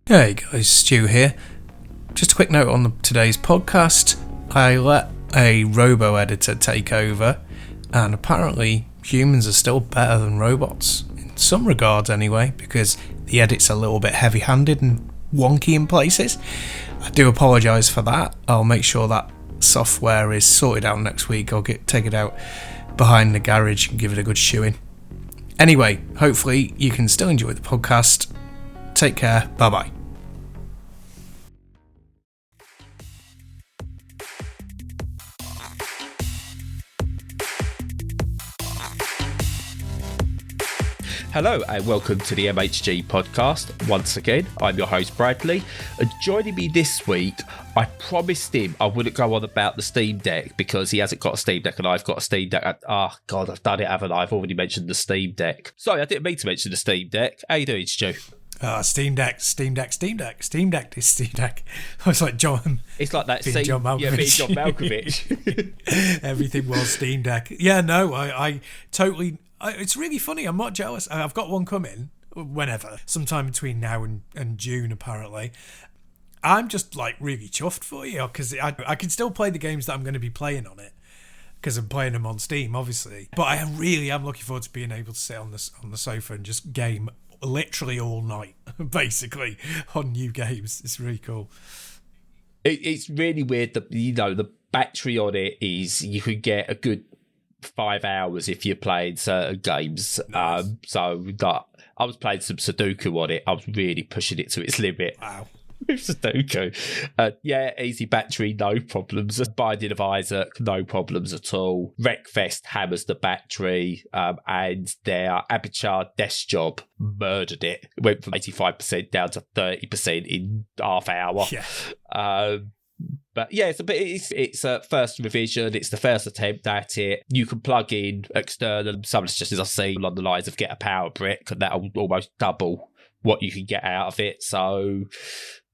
Hey guys, Stu here. Just a quick note on today's podcast. I let a robo-editor take over, and apparently humans are still better than robots, in some regards anyway, because the edit's a little bit heavy-handed and wonky in places. I do apologise for that. I'll make sure that software is sorted out next week. I'll take it out behind the garage and give it a good shoeing. Anyway, hopefully you can still enjoy the podcast. Take care. Bye-bye. Hello and welcome to the MHG podcast. Once again, I'm your host Bradley, and joining me this week, I promised him I wouldn't go on about the Steam Deck because he hasn't got a Steam Deck and I've got a Steam Deck. God, I've done it, haven't I? I've already mentioned the Steam Deck. Sorry, I didn't mean to mention the Steam Deck. How you doing, Stu? Steam Deck. I was like John. It's like that being John Malkovich. Yeah, being John Malkovich. Everything was Steam Deck. Yeah, no, I totally... it's really funny. I'm not jealous. I've got one coming whenever, sometime between now and June, apparently. I'm just like really chuffed for you because I can still play the games that I'm going to be playing on it because I'm playing them on Steam, obviously. But I really am looking forward to being able to sit on the sofa and just game literally all night, basically, on new games. It's really cool. It's really weird that, the battery on it is, you could get a good 5 hours if you're playing certain games. Nice. I was playing some Sudoku on it. I was really pushing it to its limit. Wow. With Sudoku. Easy battery, no problems. Binding of Isaac, no problems at all. Wreckfest hammers the battery, and their Abichar desk job murdered it. It went from 85% down to 30% in half hour. Yeah. But yeah, it's a first revision. It's the first attempt at it. You can plug in external. Some of the suggestions I've seen along the lines of get a power brick, and that'll almost double what you can get out of it. So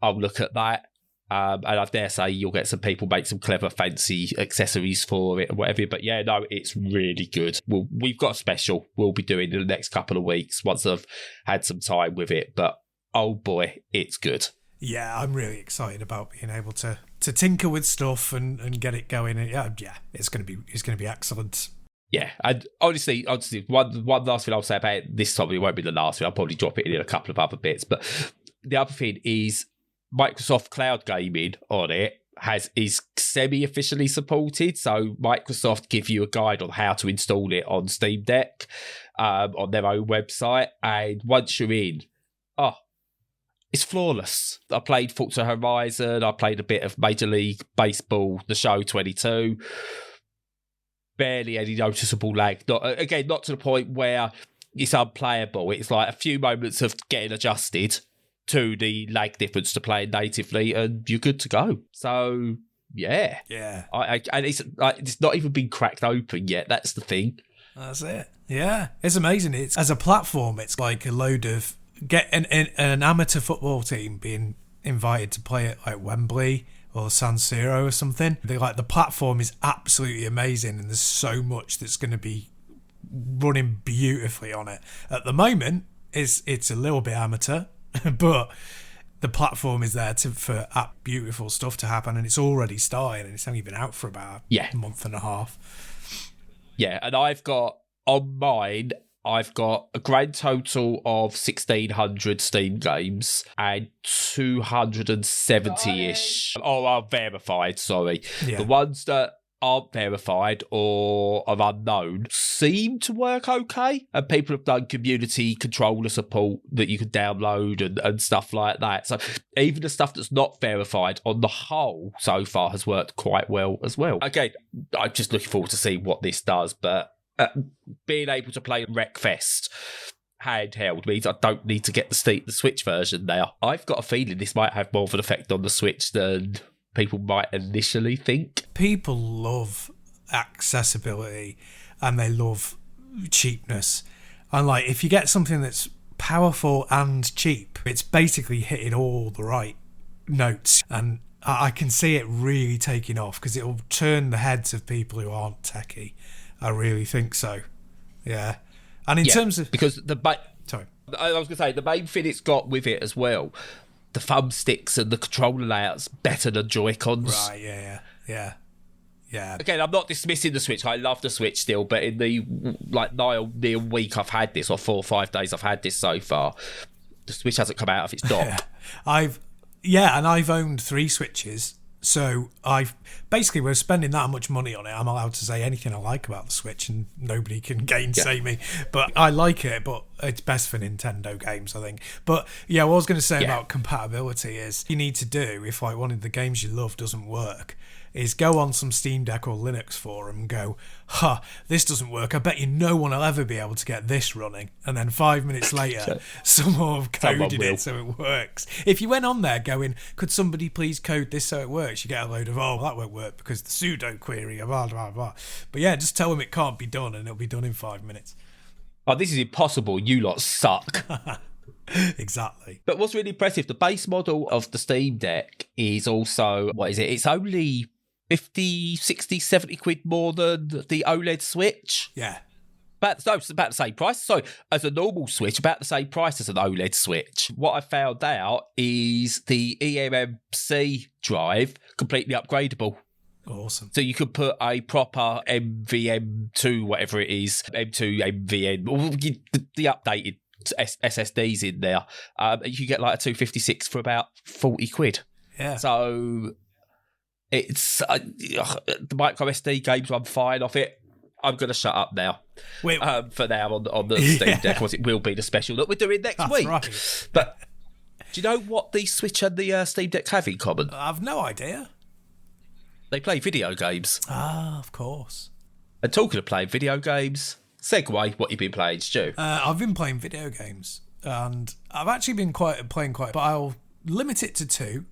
I'll look at that. And I dare say you'll get some people make some clever, fancy accessories for it and whatever. But yeah, no, it's really good. We've got a special we'll be doing in the next couple of weeks once I've had some time with it. But oh boy, it's good. Yeah, I'm really excited about being able to tinker with stuff and get it going. And yeah, it's gonna be excellent. Yeah, and honestly, one last thing I'll say about it, this probably won't be the last thing. I'll probably drop it in a couple of other bits. But the other thing is Microsoft Cloud Gaming on it is semi-officially supported. So Microsoft give you a guide on how to install it on Steam Deck on their own website. And once you're in, it's flawless. I played Forza Horizon. I played a bit of Major League Baseball, the show 22. Barely any noticeable lag. Not to the point where it's unplayable. It's like a few moments of getting adjusted to the lag difference to playing natively, and you're good to go. So yeah. And it's not even been cracked open yet. That's the thing. That's it. Yeah, it's amazing. It's as a platform, it's like a load of an amateur football team being invited to play at like Wembley or San Siro or something. The platform is absolutely amazing, and there's so much that's going to be running beautifully on it. At the moment, it's a little bit amateur, but the platform is there for beautiful stuff to happen, and it's already started, and it's only been out for about a month and a half. Yeah, and I've got on mine, I've got a grand total of 1,600 Steam games and 270-ish. Are verified, sorry. Yeah. The ones that aren't verified or are unknown seem to work okay. And people have done community controller support that you can download and stuff like that. So even the stuff that's not verified on the whole so far has worked quite well as well. Again, I'm just looking forward to seeing what this does, but being able to play Wreckfest handheld means I don't need to get the Switch version now. I've got a feeling this might have more of an effect on the Switch than people might initially think. People love accessibility and they love cheapness. And like, if you get something that's powerful and cheap, it's basically hitting all the right notes. And I can see it really taking off because it'll turn the heads of people who aren't techie. I really think so. Yeah. And in terms of... Because Sorry. I was going to say, the main thing it's got with it as well the thumbsticks and the controller layouts better than Joy-Cons. Right, yeah. Again, I'm not dismissing the Switch. I love the Switch still, but in the near week I've had this, or 4 or 5 days I've had this so far, the Switch hasn't come out of its dock. I've owned 3 Switches, so we're spending that much money on it. I'm allowed to say anything I like about the Switch, and nobody can gainsay me. But I like it, but it's best for Nintendo games, I think. But yeah, what I was going to say about compatibility is you need to do, if like one of the games you love doesn't work, is go on some Steam Deck or Linux forum and go, this doesn't work. I bet you no one will ever be able to get this running. And then 5 minutes later, someone have coded it so it works. If you went on there going, could somebody please code this so it works? You get a load of, that won't work because the pseudo query, blah, blah, blah. But yeah, just tell them it can't be done and it'll be done in 5 minutes. Oh, this is impossible. You lot suck. Exactly. But what's really impressive, the base model of the Steam Deck is also, what is it? It's only 50, 60, 70 quid more than the OLED Switch. Yeah. It's about the same price. So as a normal Switch, about the same price as an OLED Switch. What I found out is the eMMC drive, completely upgradable. Awesome. So you could put a proper MVM2, whatever it is, M2, MVN, or the updated SSDs in there. You could get like a 256 for about 40 quid. Yeah. So it's the micro SD games, I'm fine off it. I'm going to shut up now. For now on the Steam Deck, because it will be the special that we're doing next week. Right. But do you know what the Switch and the Steam Deck have in common? I've no idea. They play video games. Ah, of course. And talking of playing video games, segue, what you've been playing, Stu? I've been playing video games, and I've actually been playing quite, but I'll limit it to 2.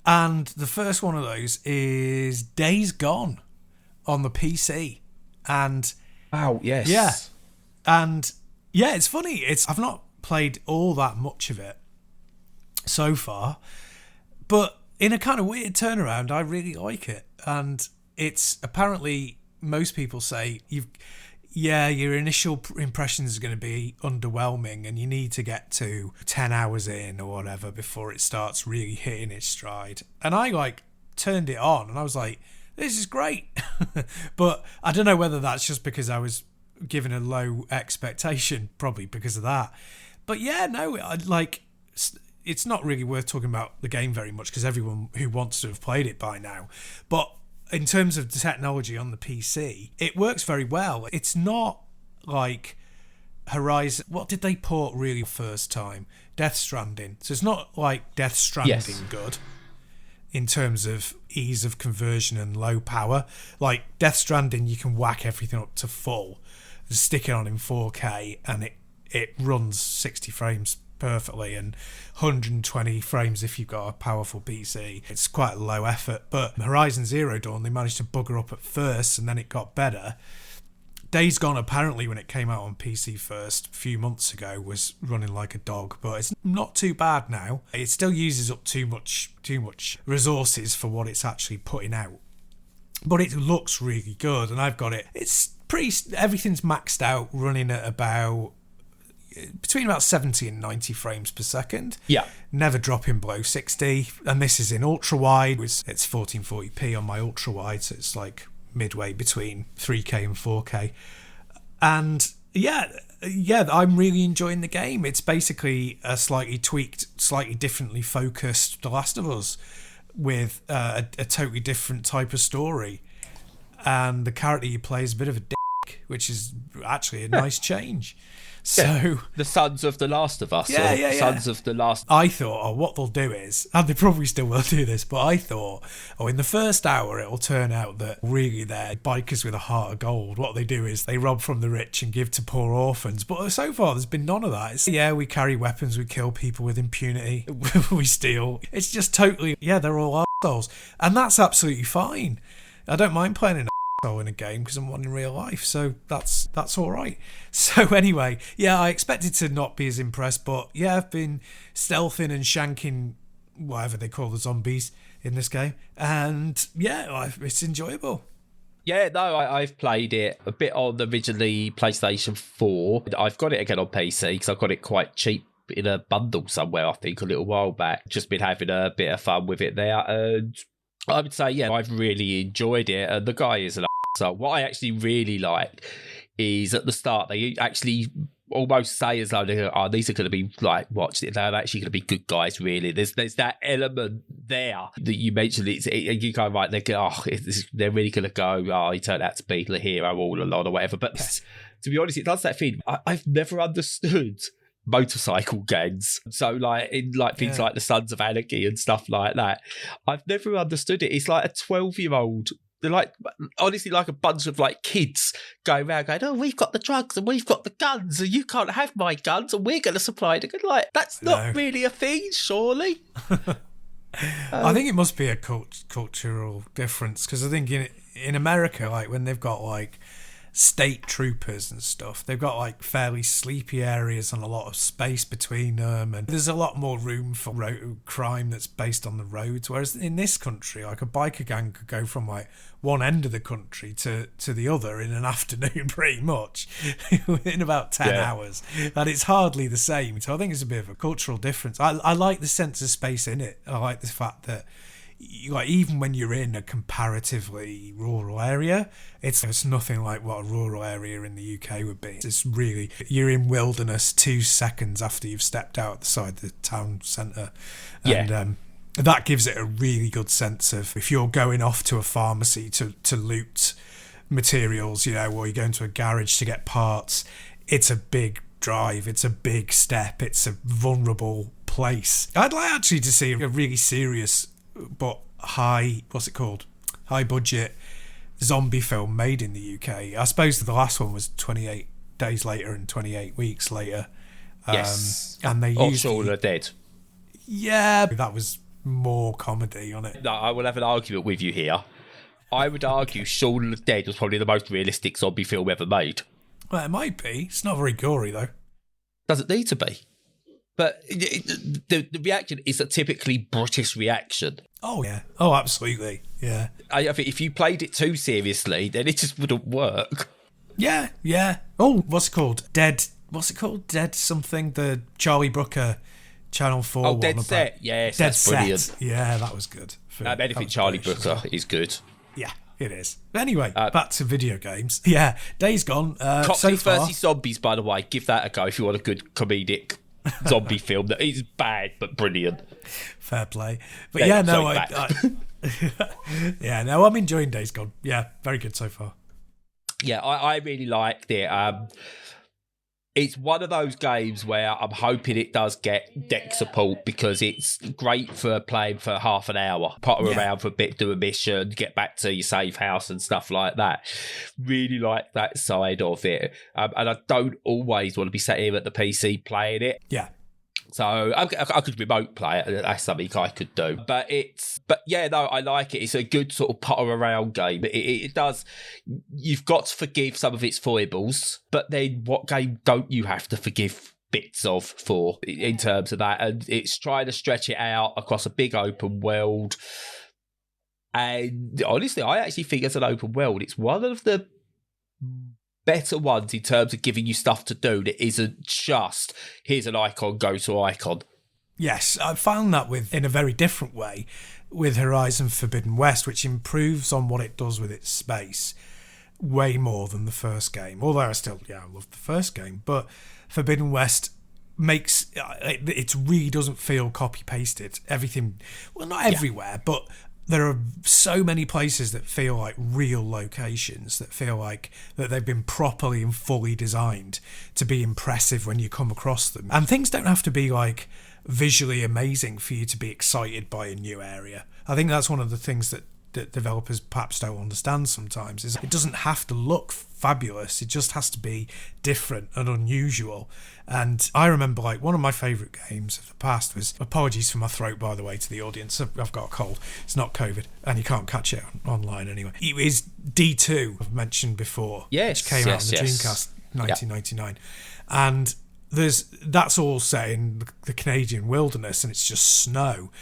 And the first one of those is Days Gone on the PC. And wow, yes. Yeah. And yeah, it's funny. I've not played all that much of it so far, but in a kind of weird turnaround, I really like it. And it's apparently, most people say your initial impressions are going to be underwhelming and you need to get to 10 hours in or whatever before it starts really hitting its stride. And I turned it on and I was like, this is great. But I don't know whether that's just because I was given a low expectation, probably because of that. But yeah, no, it's not really worth talking about the game very much because everyone who wants to have played it by now. But in terms of the technology on the PC, it works very well. It's not like Horizon. What did they port really first time? Death Stranding. So it's not like Death Stranding good in terms of ease of conversion and low power. Like Death Stranding, you can whack everything up to full, stick it on in 4K, and it runs 60 frames perfectly and 120 frames if you've got a powerful PC. It's quite low effort, but Horizon Zero Dawn, they managed to bugger up at first and then it got better. Days Gone, apparently when it came out on PC first a few months ago, was running like a dog, but it's not too bad now. It still uses up too much resources for what it's actually putting out, but it looks really good. And I've got it, everything's maxed out, running at between about 70 and 90 frames per second. Yeah. Never dropping below 60. And this is in ultra wide. It's 1440p on my ultra wide, so it's like midway between 3K and 4K. And yeah, I'm really enjoying the game. It's basically a slightly tweaked, slightly differently focused The Last of Us with a totally different type of story. And the character you play is a bit of a dick, which is actually a nice change. So the Sons of The Last of Us, Sons of the Last. I thought, what they'll do is, and they probably still will do this, but I thought, in the first hour it'll turn out that really they're bikers with a heart of gold. What they do is they rob from the rich and give to poor orphans. But so far there's been none of that. We carry weapons, we kill people with impunity, we steal. It's just totally, they're all arseholes, and that's absolutely fine. I don't mind playing an in a game because I'm one in real life, so that's all right. So anyway, I expected to not be as impressed, but I've been stealthing and shanking whatever they call the zombies in this game, and it's enjoyable. I've played it a bit on originally PlayStation 4. I've got it again on PC because I got it quite cheap in a bundle somewhere, I think, a little while back. Just been having a bit of fun with it there. And I would say, yeah, I've really enjoyed it. And the guy is an so what I actually really like is at the start, they actually almost say as though these are going to be like, watch it, they're actually going to be good guys, really. There's that element there that you mentioned. You go, right, they're really going to go, he turned out to be the hero all along or whatever. But to be honest, it does that thing. I've never understood motorcycle gangs. So like in like things like the Sons of Anarchy and stuff like that, I've never understood it. It's like a 12-year-old. They're like, honestly, like a bunch of like kids going around going, oh, we've got the drugs and we've got the guns and you can't have my guns and we're going to supply it. Like, that's not really a thing, surely. I think it must be a cultural difference, because I think in America, like when they've got like state troopers and stuff, they've got like fairly sleepy areas and a lot of space between them, and there's a lot more room for crime that's based on the roads, whereas in this country, like a biker gang could go from like one end of the country to the other in an afternoon pretty much in about 10 hours, and it's hardly the same. So I think it's a bit of a cultural difference. I like the sense of space in it. I like the fact that like even when you're in a comparatively rural area, it's nothing like what a rural area in the UK would be. It's really, you're in wilderness 2 seconds after you've stepped out the side of the town centre, and that gives it a really good sense of if you're going off to a pharmacy to loot materials, or you're going to a garage to get parts. It's a big drive, it's a big step, it's a vulnerable place. I'd like actually to see a really serious but high budget zombie film made in the UK. I suppose the last one was 28 Days Later and 28 Weeks Later. And they used Shaun of the Dead. Yeah, that was more comedy on it. No, I will have an argument with you here. I would argue Shaun of the Dead was probably the most realistic zombie film ever made. Well, it might be. It's not very gory though. Doesn't need to be. But the reaction is a typically British reaction. Oh, yeah. Oh, absolutely. Yeah. I think if you played it too seriously, then it just wouldn't work. Yeah, yeah. Oh, what's it called? Dead something? The Charlie Brooker Channel 4 one. Dead Set. Yes, Dead that's Set. Brilliant. Yeah, that was good. Anything Charlie Brooker is good. Yeah, it is. But anyway, back to video games. Yeah, Days Gone. Cocktails vs. Zombies, by the way. Give that a go if you want a good comedic zombie film that is bad but brilliant. Fair play. But I'm enjoying Days Gone. Yeah, very good so far. Yeah, I really liked it. It's one of those games where I'm hoping it does get deck support, because it's great for playing for half an hour, potter around for a bit, do a mission, get back to your safe house and stuff like that. Really like that side of it. And I don't always want to be sat here at the PC playing it. Yeah. So I could remote play it. That's something I could do. But I like it. It's a good sort of potter around game. It does. You've got to forgive some of its foibles, but then what game don't you have to forgive bits of for in terms of that? And it's trying to stretch it out across a big open world. And honestly, I actually think as an open world, it's one of the better ones in terms of giving you stuff to do that isn't just here's an icon, go to icon. Yes, I found that in a very different way with Horizon Forbidden West, which improves on what it does with its space way more than the first game. Although I love the first game, but Forbidden West makes it really doesn't feel copy pasted. Everything, well, not everywhere, but there are so many places that feel like real locations, that feel like that they've been properly and fully designed to be impressive when you come across them. And things don't have to be like visually amazing for you to be excited by a new area. I think that's one of the things that developers perhaps don't understand sometimes, is it doesn't have to look fabulous, it just has to be different and unusual. And I remember like one of my favourite games of the past was, apologies for my throat by the way to the audience, I've got a cold, it's not COVID and you can't catch it online anyway. It is D2, I've mentioned before, which came out on the Dreamcast 1999. And that's all set in the Canadian wilderness and it's just snow.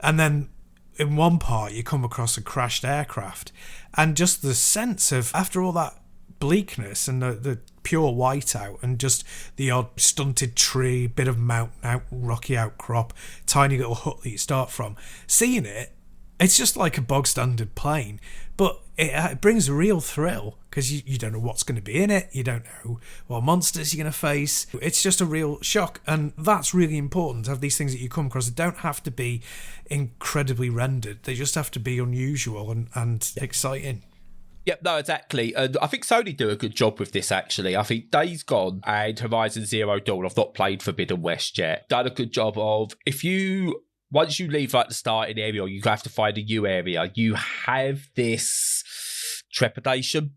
And then in one part you come across a crashed aircraft, and just the sense of, after all that bleakness and the pure whiteout and just the odd stunted tree, bit of mountain rocky outcrop, tiny little hut that you start from. Seeing it, it's just like a bog standard plane, but it brings a real thrill because you don't know what's going to be in it. You don't know what monsters you're going to face. It's just a real shock, and that's really important to have these things that you come across that don't have to be incredibly rendered. They just have to be unusual and exciting. Yep, no, exactly. And I think Sony do a good job with this, actually. I think Days Gone and Horizon Zero Dawn, I've not played Forbidden West yet, done a good job of, once you leave like the starting area, or you have to find a new area, you have this trepidation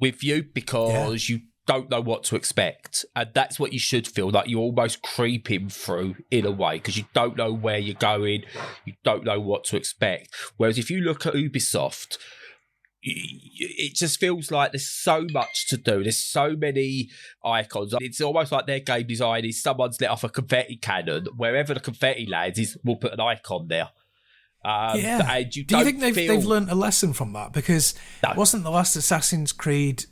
with you because you don't know what to expect. And that's what you should feel, like you're almost creeping through in a way because you don't know where you're going, you don't know what to expect. Whereas if you look at Ubisoft, it just feels like there's so much to do. There's so many icons. It's almost like their game design is someone's let off a confetti cannon. Wherever the confetti lands, we'll put an icon there. And do you think they've learned a lesson from that? Because wasn't the last Assassin's Creed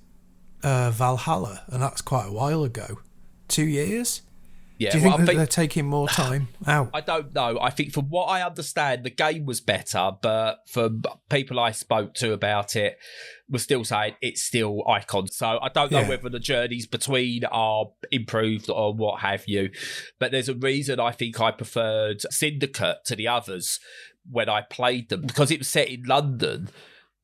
Valhalla, and that's quite a while ago, 2 years? Yeah, do you think they're taking more time out? I don't know. I think from what I understand, the game was better, but from people I spoke to about it, were still saying it's still icons. So I don't know whether the journeys between are improved or what have you. But there's a reason I think I preferred Syndicate to the others when I played them, because it was set in London.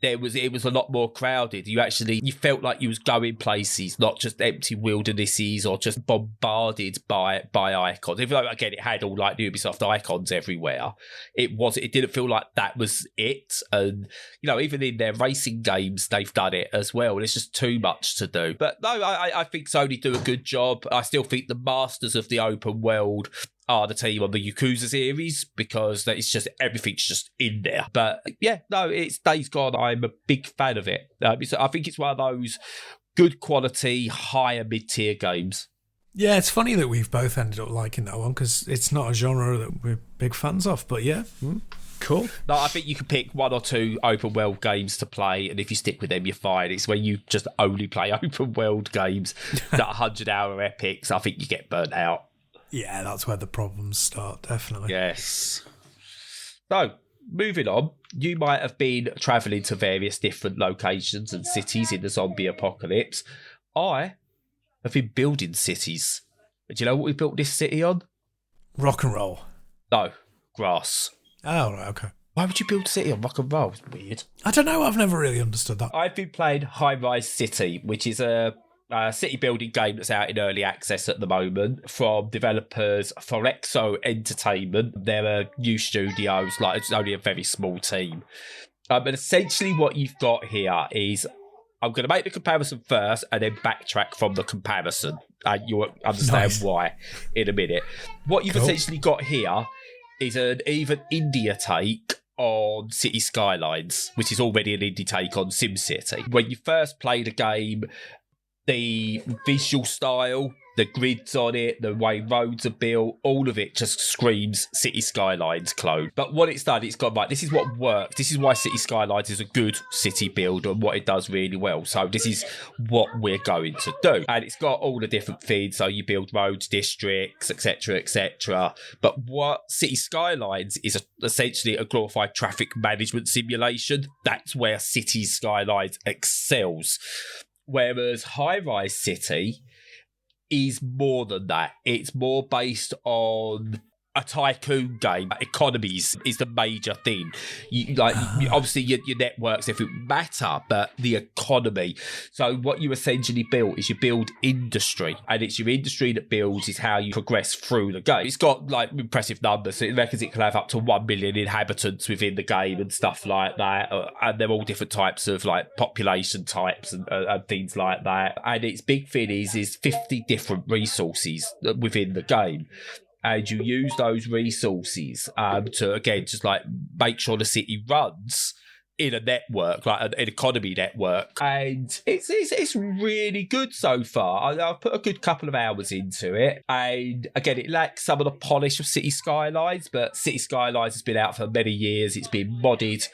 It was a lot more crowded. You felt like you was going places, not just empty wildernesses or just bombarded by icons. Even though again it had all like the Ubisoft icons everywhere, it didn't feel like that was it. And even in their racing games, they've done it as well. And it's just too much to do. But no, I think Sony do a good job. I still think the masters of the open world are the team on the Yakuza series, because it's just everything's just in there. But yeah, no, it's Days Gone. I'm a big fan of it. I think it's one of those good quality, higher mid-tier games. Yeah, it's funny that we've both ended up liking that one because it's not a genre that we're big fans of. But yeah, cool. No, I think you can pick one or two open world games to play, and if you stick with them, you're fine. It's when you just only play open world games, that 100-hour epics, I think you get burnt out. Yeah, that's where the problems start, definitely. Yes. So, moving on, you might have been travelling to various different locations and cities in the zombie apocalypse. I have been building cities. Do you know what we built this city on? Rock and roll. No, grass. Oh, right, okay. Why would you build a city on rock and roll? It's weird. I don't know, I've never really understood that. I've been playing Highrise City, which is a city building game that's out in early access at the moment from developers Forexo Entertainment. They're a new studios, like it's only a very small team. But essentially what you've got here is, I'm going to make the comparison first and then backtrack from the comparison. And you'll understand why in a minute. What you've essentially got here is an even India take on City Skylines, which is already an indie take on SimCity. When you first play the game, the visual style, the grids on it, the way roads are built, all of it just screams City Skylines clone. But what it's done, it's gone, right, this is what works. This is why City Skylines is a good city build and what it does really well. So this is what we're going to do. And it's got all the different feeds. So you build roads, districts, etc., etc. But what City Skylines is essentially a glorified traffic management simulation. That's where City Skylines excels. Whereas Highrise City is more than that. It's more based on a tycoon game. Economies is the major thing. Obviously your networks, if it matter, but the economy. So what you essentially build is you build industry, and it's your industry that builds is how you progress through the game. It's got like impressive numbers. So it reckons it can have up to 1 million inhabitants within the game and stuff like that. And they're all different types of like population types and things like that. And its big thing is 50 different resources within the game. And you use those resources to, again, just like make sure the city runs in a network, like an economy network. And it's really good so far. I've put a good couple of hours into it. And again, it lacks some of the polish of City Skylines, but City Skylines has been out for many years. It's been modded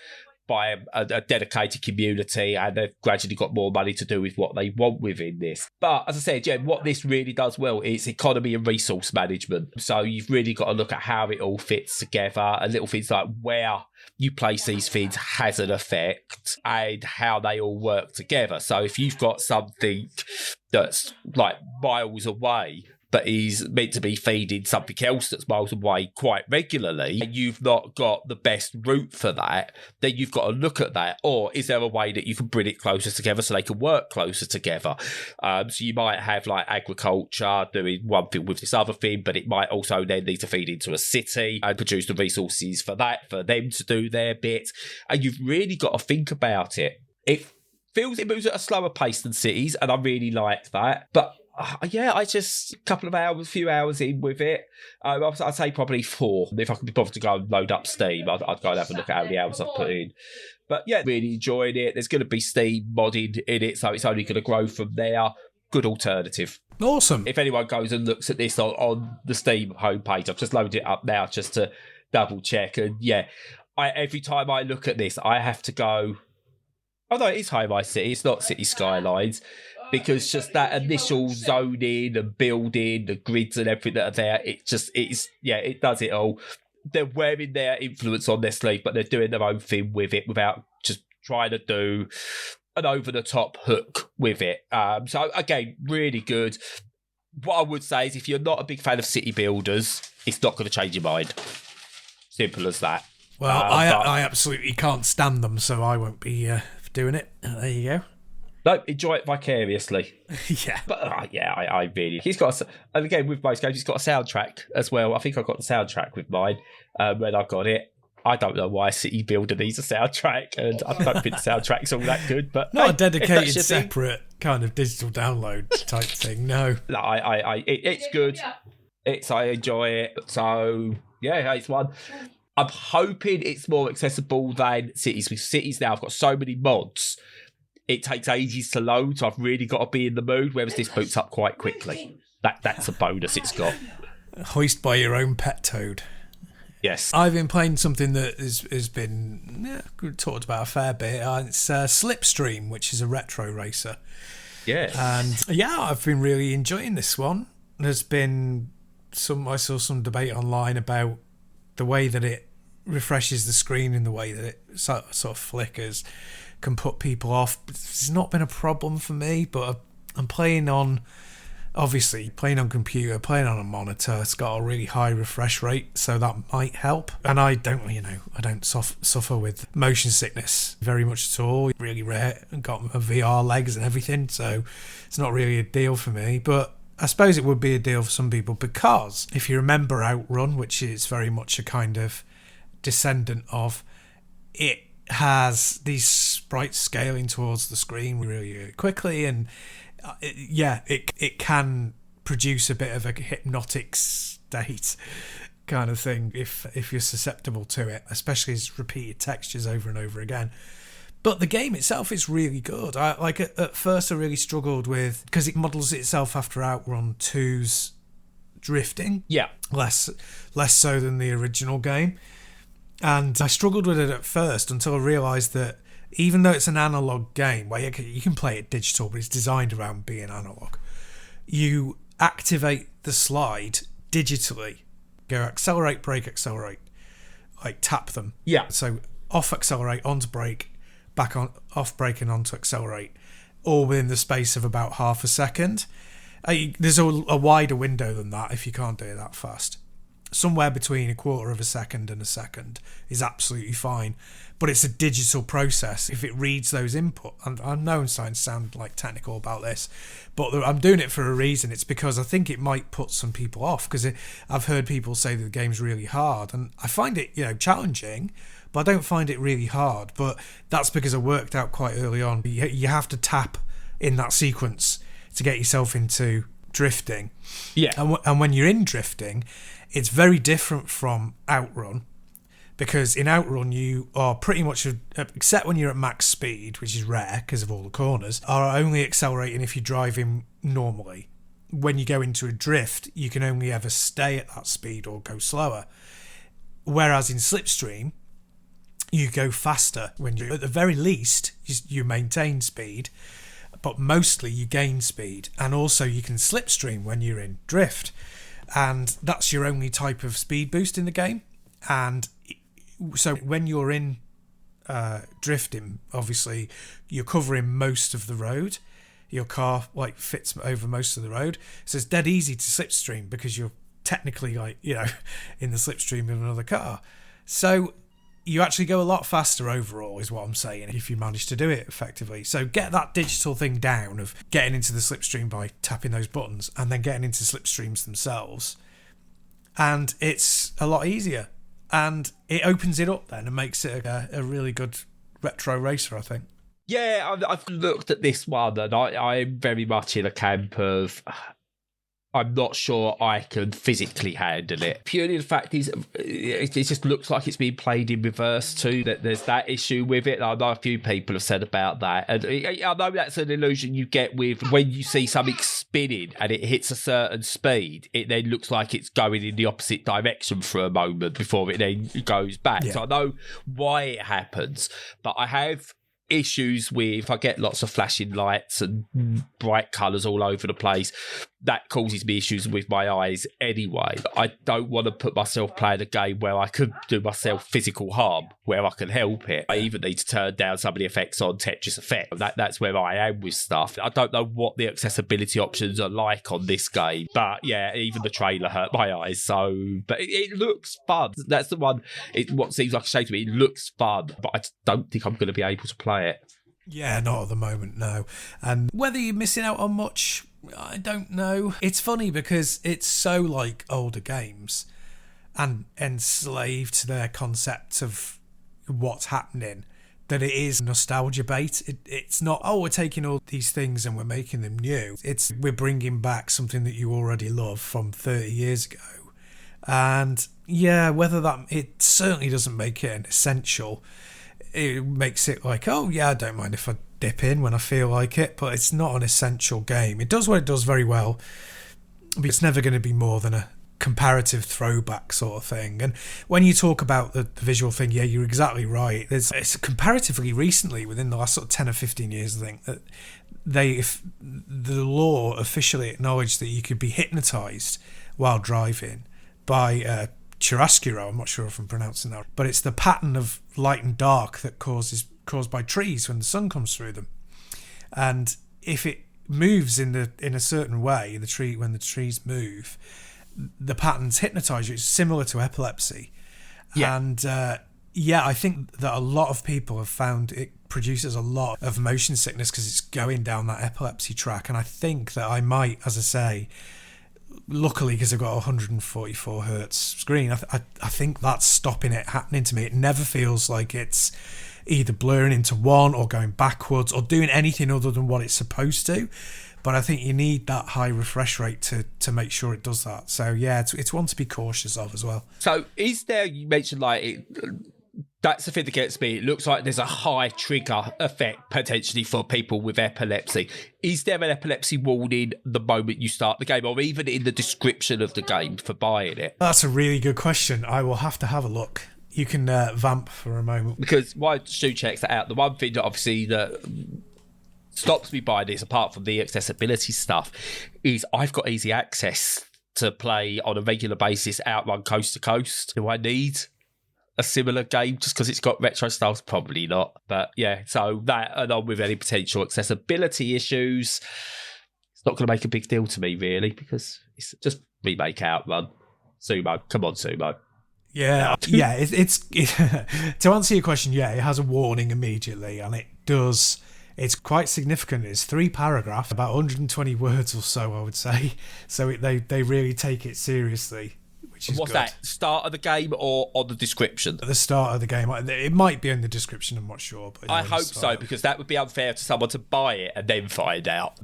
by a dedicated community, and they've gradually got more money to do with what they want within this. But as I said, yeah, what this really does well is economy and resource management. So you've really got to look at how it all fits together, and little things like where you place these things has an effect, and how they all work together. So if you've got something that's like miles away, but is meant to be feeding something else that's miles away quite regularly, and you've not got the best route for that, then you've got to look at that. Or is there a way that you can bring it closer together so they can work closer together? So you might have like agriculture doing one thing with this other thing, but it might also then need to feed into a city and produce the resources for that, for them to do their bit. And you've really got to think about it. It moves at a slower pace than cities, and I really like that. But yeah, I just a few hours in with it. I'd say probably 4. If I could be bothered to go and load up Steam, I'd go and have a look at how many hours I've put in. But yeah, really enjoyed it. There's going to be Steam modded in it, so it's only going to grow from there. Good alternative. Awesome. If anyone goes and looks at this on the Steam homepage, I've just loaded it up now just to double check. And yeah, every time I look at this, I have to go, oh no, it is Highrise City, it's not City Skylines. Because just that initial zoning and building, the grids and everything that are there, it does it all. They're wearing their influence on their sleeve, but they're doing their own thing with it without just trying to do an over-the-top hook with it. So again, really good. What I would say is if you're not a big fan of city builders, it's not going to change your mind. Simple as that. Well, I absolutely can't stand them, so I won't be doing it. There you go. No, enjoy it vicariously. Yeah. But I really... and again, with most games, he's got a soundtrack as well. I think I got the soundtrack with mine when I got it. I don't know why a city builder needs a soundtrack, and I don't think the soundtrack's all that good. But not a dedicated, separate kind of digital download type thing, no. No, it's good. I enjoy it. So, yeah, it's one. I'm hoping it's more accessible than cities. With cities now, I've got so many mods. It takes ages to load, so I've really got to be in the mood, whereas this boots up quite quickly. That's a bonus it's got. Hoist by your own pet toad. Yes. I've been playing something that has been talked about a fair bit. It's Slipstream, which is a retro racer. Yes. And yeah, I've been really enjoying this one. There's been I saw some debate online about the way that it refreshes the screen and the way that it sort of flickers can put people off. It's not been a problem for me, but I'm playing on computer, playing on a monitor. It's got a really high refresh rate, so that might help. And I don't suffer with motion sickness very much at all. Really rare. I've got my VR legs and everything, so it's not really a deal for me. But I suppose it would be a deal for some people, because if you remember Outrun, which is very much a kind of descendant of it, has these sprites scaling towards the screen really, really quickly, and it can produce a bit of a hypnotic state kind of thing if you're susceptible to it, especially as repeated textures over and over again. But the game itself is really good. At first I really struggled with, because it models itself after Outrun 2's drifting, less so than the original game. And I struggled with it at first until I realised that even though it's an analog game where you can play it digital, but it's designed around being analog, you activate the slide digitally. Go accelerate, brake, accelerate. Like tap them. Yeah. So off accelerate, onto brake, back on, off brake and onto accelerate, all within the space of about half a second. There's a wider window than that if you can't do it that fast. Somewhere between a quarter of a second and a second is absolutely fine, but it's a digital process. If it reads those input, and I know I'm starting to sound like technical about this, but I'm doing it for a reason. It's because I think it might put some people off, because I've heard people say that the game's really hard, and I find it challenging, but I don't find it really hard. But that's because I worked out quite early on. You have to tap in that sequence to get yourself into drifting. Yeah. And when you're in drifting, it's very different from Outrun, because in Outrun you are pretty much, except when you're at max speed, which is rare because of all the corners, are only accelerating if you're driving normally. When you go into a drift, you can only ever stay at that speed or go slower. Whereas in Slipstream, you go faster when you, at the very least, you maintain speed, but mostly you gain speed. And also you can slipstream when you're in drift, and that's your only type of speed boost in the game. And so when you're in drifting, obviously you're covering most of the road. Your car like fits over most of the road, so it's dead easy to slipstream because you're technically like, you know, in the slipstream of another car. So you actually go a lot faster overall, is what I'm saying, if you manage to do it effectively. So get that digital thing down of getting into the slipstream by tapping those buttons and then getting into slipstreams themselves, and it's a lot easier, and it opens it up then and makes it a really good retro racer, I think. Yeah, I've looked at this one, and I'm very much in a camp of I'm not sure I can physically handle it. Purely the fact is, it just looks like it's being played in reverse too. That there's that issue with it. I know a few people have said about that, and I know that's an illusion you get with when you see something spinning and it hits a certain speed. It then looks like it's going in the opposite direction for a moment before it then goes back. Yeah. So I know why it happens, but I have issues with, if I get lots of flashing lights and bright colours all over the place, that causes me issues with my eyes anyway. I don't want to put myself playing a game where I could do myself physical harm, where I can help it. I even need to turn down some of the effects on Tetris Effect. That's where I am with stuff. I don't know what the accessibility options are like on this game, but yeah, even the trailer hurt my eyes. So, but it looks fun. That's the one. What seems like a shame to me. It looks fun, but I don't think I'm going to be able to play it. Yeah, not at the moment, no. And whether you're missing out on much, I don't know. It's funny because it's so like older games and enslaved to their concept of what's happening that it is nostalgia bait. It's not, oh, we're taking all these things and we're making them new. It's, we're bringing back something that you already love from 30 years ago. And yeah, whether that, it certainly doesn't make it an essential. It makes it like, oh yeah, I don't mind if I dip in when I feel like it, but it's not an essential game. It does what it does very well, but it's never going to be more than a comparative throwback sort of thing. And when you talk about the visual thing, yeah, you're exactly right. It's comparatively recently, within the last sort of 10 or 15 years, I think, that the law officially acknowledged that you could be hypnotized while driving by chiaroscuro. I'm not sure if I'm pronouncing that, but it's the pattern of light and dark that caused by trees when the sun comes through them. And if it moves in a certain way, when the trees move, the patterns hypnotize you. It's similar to epilepsy. Yeah. And I think that a lot of people have found it produces a lot of motion sickness because it's going down that epilepsy track. And I think that I might, as I say, luckily because I've got a 144 hertz screen, I think that's stopping it happening to me. It never feels like it's either blurring into one or going backwards or doing anything other than what it's supposed to. But I think you need that high refresh rate to make sure it does that. So yeah, it's one to be cautious of as well. So is there, you mentioned like that's the thing that gets me. It looks like there's a high trigger effect potentially for people with epilepsy. Is there an epilepsy warning the moment you start the game, or even in the description of the game for buying it? That's a really good question. I will have to have a look. You can vamp for a moment. Because while Stu checks that out, the one thing that obviously that stops me buying this, apart from the accessibility stuff, is I've got easy access to play on a regular basis Outrun Coast to Coast. Do I need a similar game just because it's got retro styles? Probably not. But yeah, so that, along with any potential accessibility issues, it's not going to make a big deal to me really, because it's just remake Outrun. Sumo, come on Sumo. Yeah, it's to answer your question, yeah, it has a warning immediately, and it does. It's quite significant. It's 3 paragraphs, about 120 words or so, I would say. So they really take it seriously, which is What's good. That? Start of the game or on the description? At the start of the game. It might be in the description, I'm not sure. But I hope so, because that would be unfair to someone to buy it and then find out.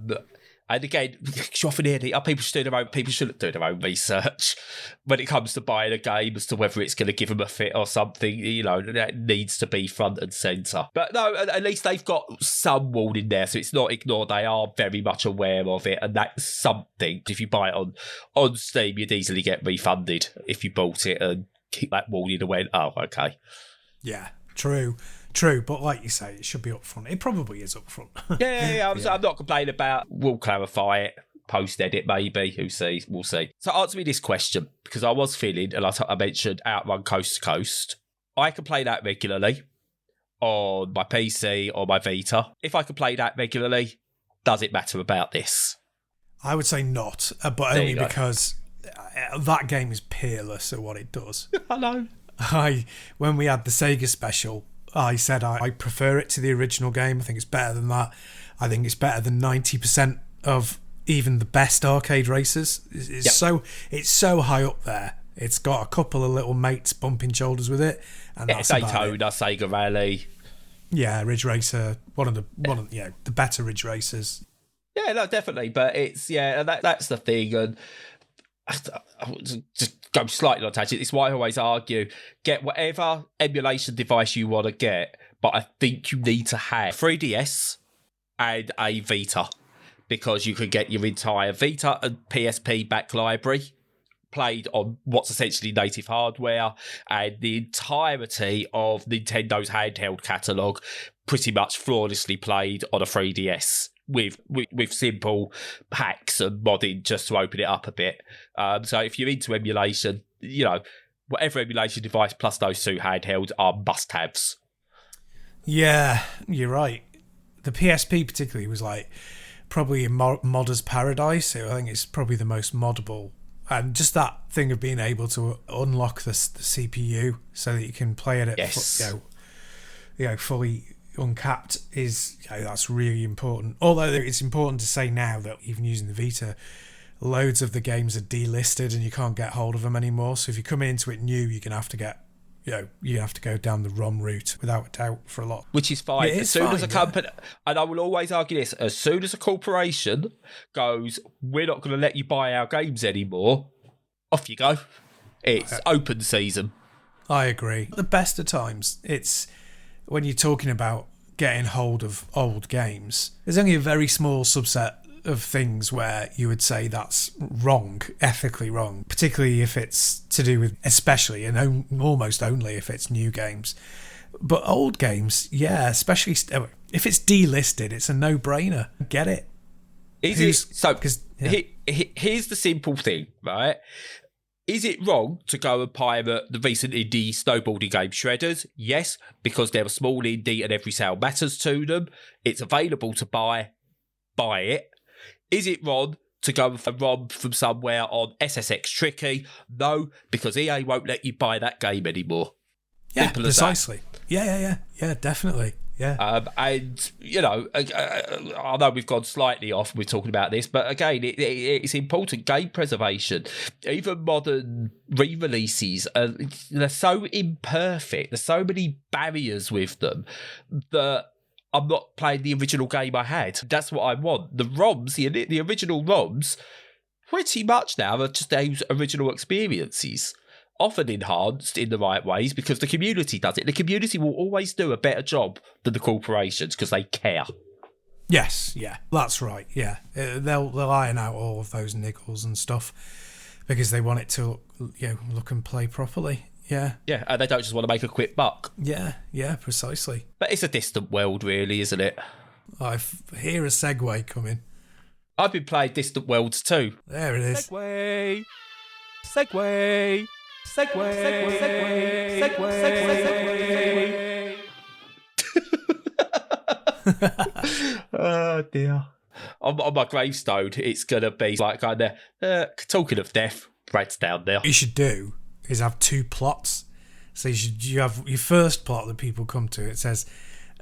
And again, you often hear people shouldn't do their own research when it comes to buying a game as to whether it's going to give them a fit or something. You know, that needs to be front and centre. But no, at least they've got some warning there, so it's not ignored. They are very much aware of it, and that's something. If you buy it on Steam, you'd easily get refunded if you bought it and keep that warning and went, oh, okay. Yeah. True. But like you say, it should be up front. It probably is up front. Yeah. I'm not complaining about. We'll clarify it post-edit, maybe. We'll see. So answer me this question, because I was feeling, and I mentioned Outrun Coast to Coast. I can play that regularly on my PC or my Vita. If I can play that regularly, does it matter about this? I would say not, but only because that game is peerless at what it does. I know. When we had the Sega special, I said I prefer it to the original game. I think it's better than that. I think it's better than 90% of even the best arcade races. It's so high up there. It's got a couple of little mates bumping shoulders with it, and that's Daytona, Sega Rally. Yeah, Ridge Racer, one of the better Ridge Racers. Yeah, no, definitely. But it's that's the thing, and just go slightly on tangent. It's why I always argue: get whatever emulation device you want to get, but I think you need to have 3DS and a Vita, because you can get your entire Vita and PSP back library played on what's essentially native hardware, and the entirety of Nintendo's handheld catalogue pretty much flawlessly played on a 3DS with simple hacks and modding just to open it up a bit. So if you're into emulation, whatever emulation device plus those two handhelds are must-haves. Yeah, you're right. The PSP particularly was like probably a modder's paradise. I think it's probably the most moddable. And just that thing of being able to unlock the CPU so that you can play it at fully uncapped is that's really important. Although it's important to say now that even using the Vita, loads of the games are delisted and you can't get hold of them anymore. So if you're coming into it new, you're gonna have to get you have to go down the ROM route without a doubt for a lot. Which is fine. As soon as a company, and I will always argue this, as soon as a corporation goes, we're not going to let you buy our games anymore, off you go. It's open season. I agree. The best of times, it's when you're talking about getting hold of old games, there's only a very small subset of things where you would say that's wrong, ethically wrong, particularly if it's to do with, especially and almost only if it's new games. But old games, yeah, especially if it's delisted, it's a no-brainer. Get it. Here's the simple thing, right? Is it wrong to go and pirate the recent indie snowboarding game Shredders? Yes, because they're a small indie and every sale matters to them. It's available to buy it. Is it wrong to go for ROM from somewhere on SSX Tricky? No, because EA won't let you buy that game anymore. Yeah, precisely. Yeah, definitely. Yeah. And, I know we've gone slightly off, we're talking about this, but again, it's important, game preservation. Even modern re-releases, they're so imperfect, there's so many barriers with them that I'm not playing the original game I had. That's what I want. The ROMs, the original ROMs, pretty much now are just those original experiences, often enhanced in the right ways because the community does it. The community will always do a better job than the corporations because they care. Yes, yeah, that's right. Yeah, they'll iron out all of those niggles and stuff because they want it to look and play properly. Yeah. Yeah, and they don't just want to make a quick buck. Yeah, precisely. But it's a distant world, really, isn't it? I hear a segue coming. I've been playing Distant Worlds too. There it is. Segway. Oh, dear. On my gravestone, it's going to be like kind of, talking of death, Brad's down there. What you should do is have two plots. So you have your first plot that people come to. It says,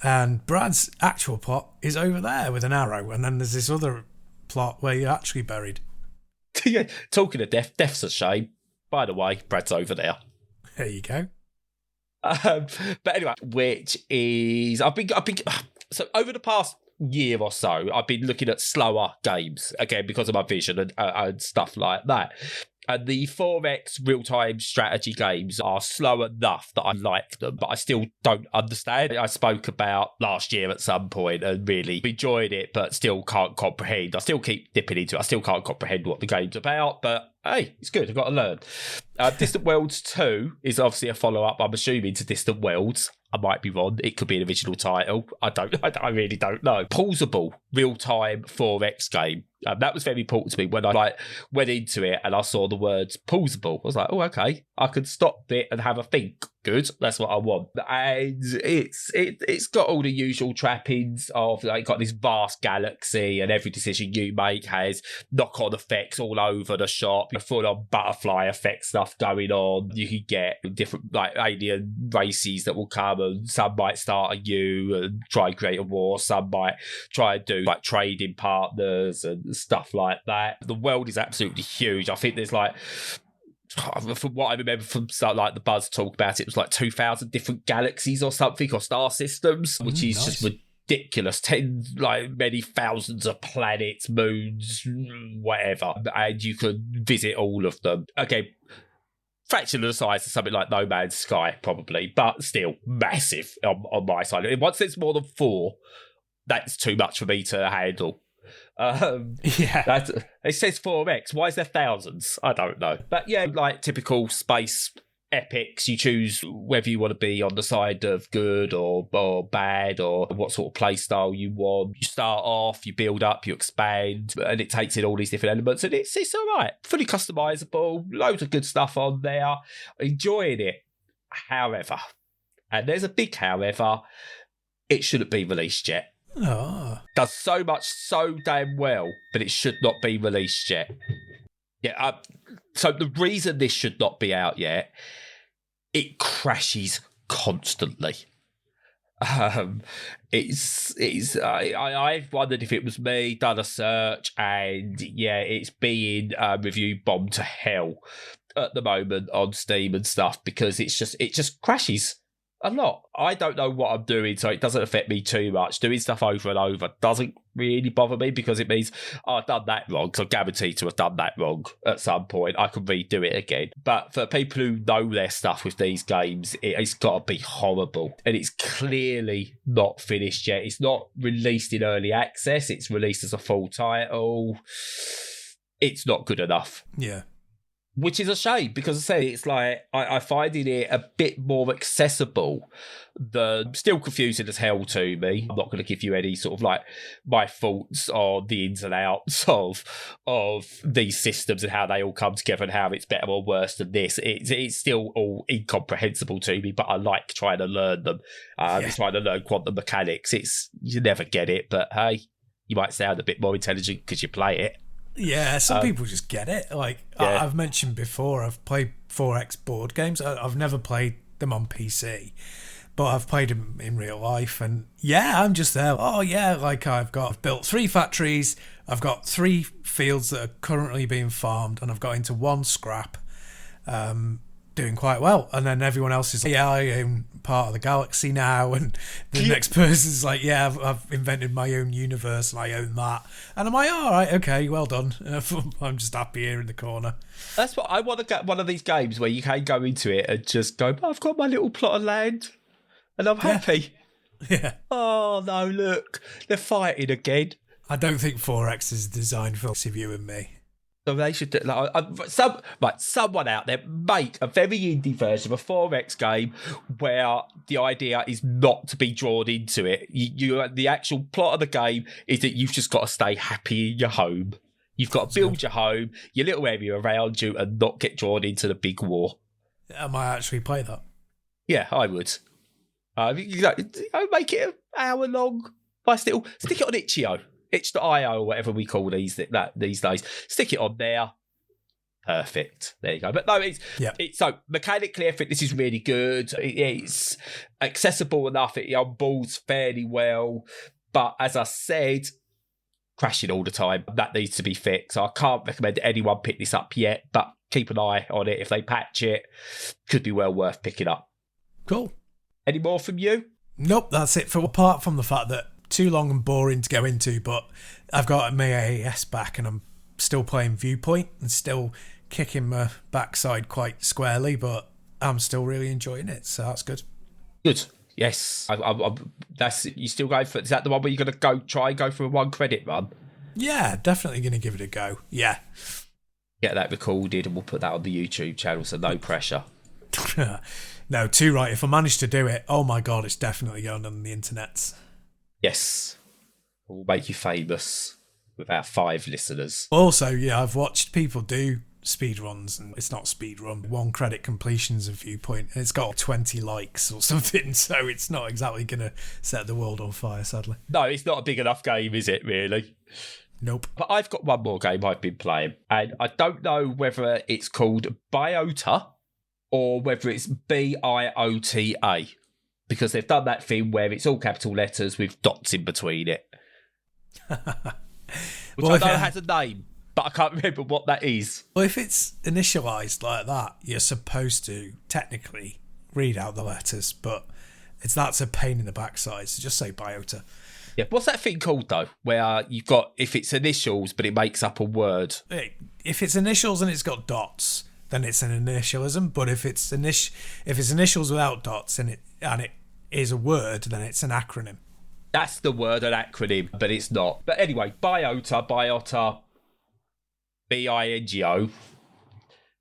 and Brad's actual plot is over there with an arrow, and then there's this other plot where you're actually buried. Yeah, talking of death, death's a shame. By the way, Brad's over there. There you go. But anyway, which is I've been so over the past year or so, I've been looking at slower games again because of my vision and stuff like that. And the 4X real-time strategy games are slow enough that I like them, but I still don't understand. I spoke about last year at some point and really enjoyed it, but still can't comprehend. I still keep dipping into it. I still can't comprehend what the game's about, but hey, it's good. I've got to learn. Distant Worlds 2 is obviously a follow-up, I'm assuming, to Distant Worlds. I might be wrong. It could be an original title. I really don't know. Pausable real-time 4X game. That was very important to me when I went into it and I saw the words pausable. I was like, oh, okay, I can stop it and have a think. Good, that's what I want. And it's got all the usual trappings of like got this vast galaxy, and every decision you make has knock-on effects all over the shop. Full-on butterfly effect stuff going on. You can get different like alien races that will come, and some might start at you and try and create a war. Some might try and do like trading partners and stuff like that. The world is absolutely huge. I think there's like, from what I remember from like the Buzz talk about it, was like 2,000 different galaxies or something, or star systems, which is nice. just ridiculous. Many thousands of planets, moons, whatever, and you could visit all of them. Okay, fraction of the size of something like No Man's Sky, probably, but still massive on my side. Once there's more than 4, that's too much for me to handle. Yeah. It says 4X. Why is there thousands? I don't know. But yeah, like typical space epics, you choose whether you want to be on the side of good or bad, or what sort of play style you want. You start off, you build up, you expand, and it takes in all these different elements, and it's all right. Fully customizable, loads of good stuff on there. Enjoying it. However, and there's a big however, it shouldn't be released yet. Oh. Does so much so damn well, but it should not be released yet. Yeah. So the reason this should not be out yet, it crashes constantly. I've wondered if it was me, done a search, and yeah, it's being review bombed to hell at the moment on Steam and stuff, because it just crashes a lot. I don't know what I'm doing, so it doesn't affect me too much. Doing stuff over and over doesn't really bother me, because it means I've done that wrong, because I'm guaranteed to have done that wrong at some point. I can redo it again. But for people who know their stuff with these games, it's got to be horrible. And it's clearly not finished yet. It's not released in early access. It's released as a full title. It's not good enough. Yeah. Which is a shame, because I say it's like I finding it a bit more accessible. Still confusing as hell to me. I'm not going to give you any sort of like my thoughts on the ins and outs of these systems and how they all come together and how it's better or worse than this. It's still all incomprehensible to me, but I like trying to learn them. Trying to learn quantum mechanics. You never get it, but hey, you might sound a bit more intelligent because you play it. Yeah, some people just get it. Like yeah. I've mentioned before, I've played 4X board games. I've never played them on PC, but I've played them in real life. And yeah, I'm just there. Oh yeah, like I've built 3 factories. I've got 3 fields that are currently being farmed, and I've got into 1 scrap, doing quite well. And then everyone else is like, yeah, I own part of the galaxy now, and the next person's like, yeah, I've invented my own universe and I own that, and I'm like, all right, okay, well done. I'm just happy here in the corner. That's what I want to get, one of these games where you can go into it and just go, I've got my little plot of land and I'm happy. Yeah. Oh no, look, they're fighting again. I don't think 4X is designed for you and me. So they should do, someone out there make a very indie version of a 4X game where the idea is not to be drawn into it. The actual plot of the game is that you've just got to stay happy in your home. You've got to build your home, your little area around you, and not get drawn into the big war. I might actually play that. Yeah, I would. Make it an hour long. Stick it on Itch.io. Itch.io or whatever we call these days. Stick it on there. Perfect. There you go. But no, it's so mechanically, I think this is really good. It's accessible enough. It onboards fairly well. But as I said, crashing all the time. That needs to be fixed. So I can't recommend anyone pick this up yet, but keep an eye on it. If they patch it, could be well worth picking up. Cool. Any more from you? Nope, that's it. Apart from the fact that too long and boring to go into, but I've got my AAS back and I'm still playing Viewpoint and still kicking my backside quite squarely, but I'm still really enjoying it, so that's good. Good. Yes. That's you still going for? Is that the one where you're going to try and go for a 1 credit run? Yeah, definitely going to give it a go. Yeah. Get that recorded and we'll put that on the YouTube channel, so no pressure. No, too right. If I manage to do it, oh my God, it's definitely going on the internet. Yes. We'll make you famous with our 5 listeners. Also, yeah, I've watched people do speedruns, and it's not speedrun, 1 credit completions of Viewpoint, and it's got 20 likes or something, so it's not exactly going to set the world on fire, sadly. No, it's not a big enough game, is it, really? Nope. But I've got one more game I've been playing, and I don't know whether it's called BIOTA or whether it's B.I.O.T.A, because they've done that thing where it's all capital letters with dots in between it. Which I know has a name, but I can't remember what that is. Well, if it's initialised like that, you're supposed to technically read out the letters, but that's a pain in the backside, so just say BIOTA. Yeah, what's that thing called, though, where you've got, if it's initials, but it makes up a word? If it's initials and it's got dots, then it's an initialism, but if it's initials without dots and it is a word, then it's an acronym. That's the word, an acronym, but it's not. But anyway, BIOTA, B-I-N-G-O,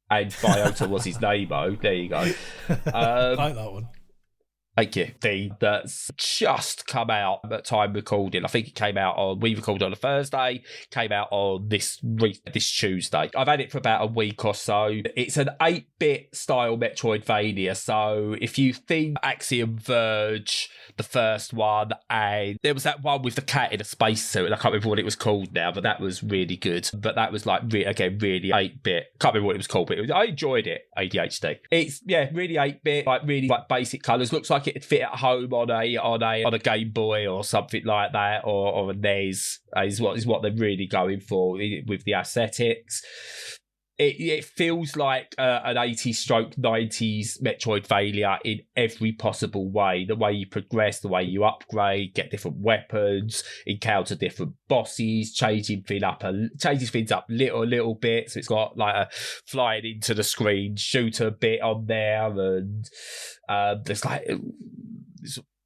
and BIOTA was his name-o. There you go. I like that one. Thank you. That's just come out at time recording. I think it came out we recorded on a Thursday, came out on this Tuesday. I've had it for about a week or so. It's an 8-bit style Metroidvania. So if you think Axiom Verge, the first one, and there was that one with the cat in a spacesuit, and I can't remember what it was called now, but that was really good. But that was like, again, really 8-bit. Can't remember what it was called, but I enjoyed it, ADHD. It's, really 8-bit, like really like basic colours. Looks like it'd fit at home on a Game Boy or something like that, or a NES is what they're really going for with the aesthetics. It feels like an 80s/90s Metroidvania in every possible way. The way you progress, the way you upgrade, get different weapons, encounter different bosses, changing things up little bit. So it's got like a flying into the screen shooter bit on there, and there's like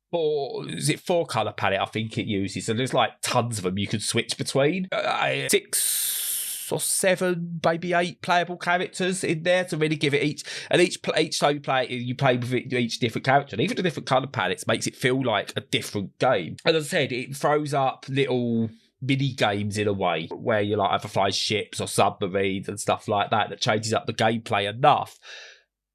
four colour palette I think it uses, so there's like tons of them you can switch between. 6 or 7, maybe 8 playable characters in there to really give it each time you play with each different character, and even the different colour palettes makes it feel like a different game. As I said, it throws up little mini games in a way where you like either fly ships or submarines and stuff like that changes up the gameplay enough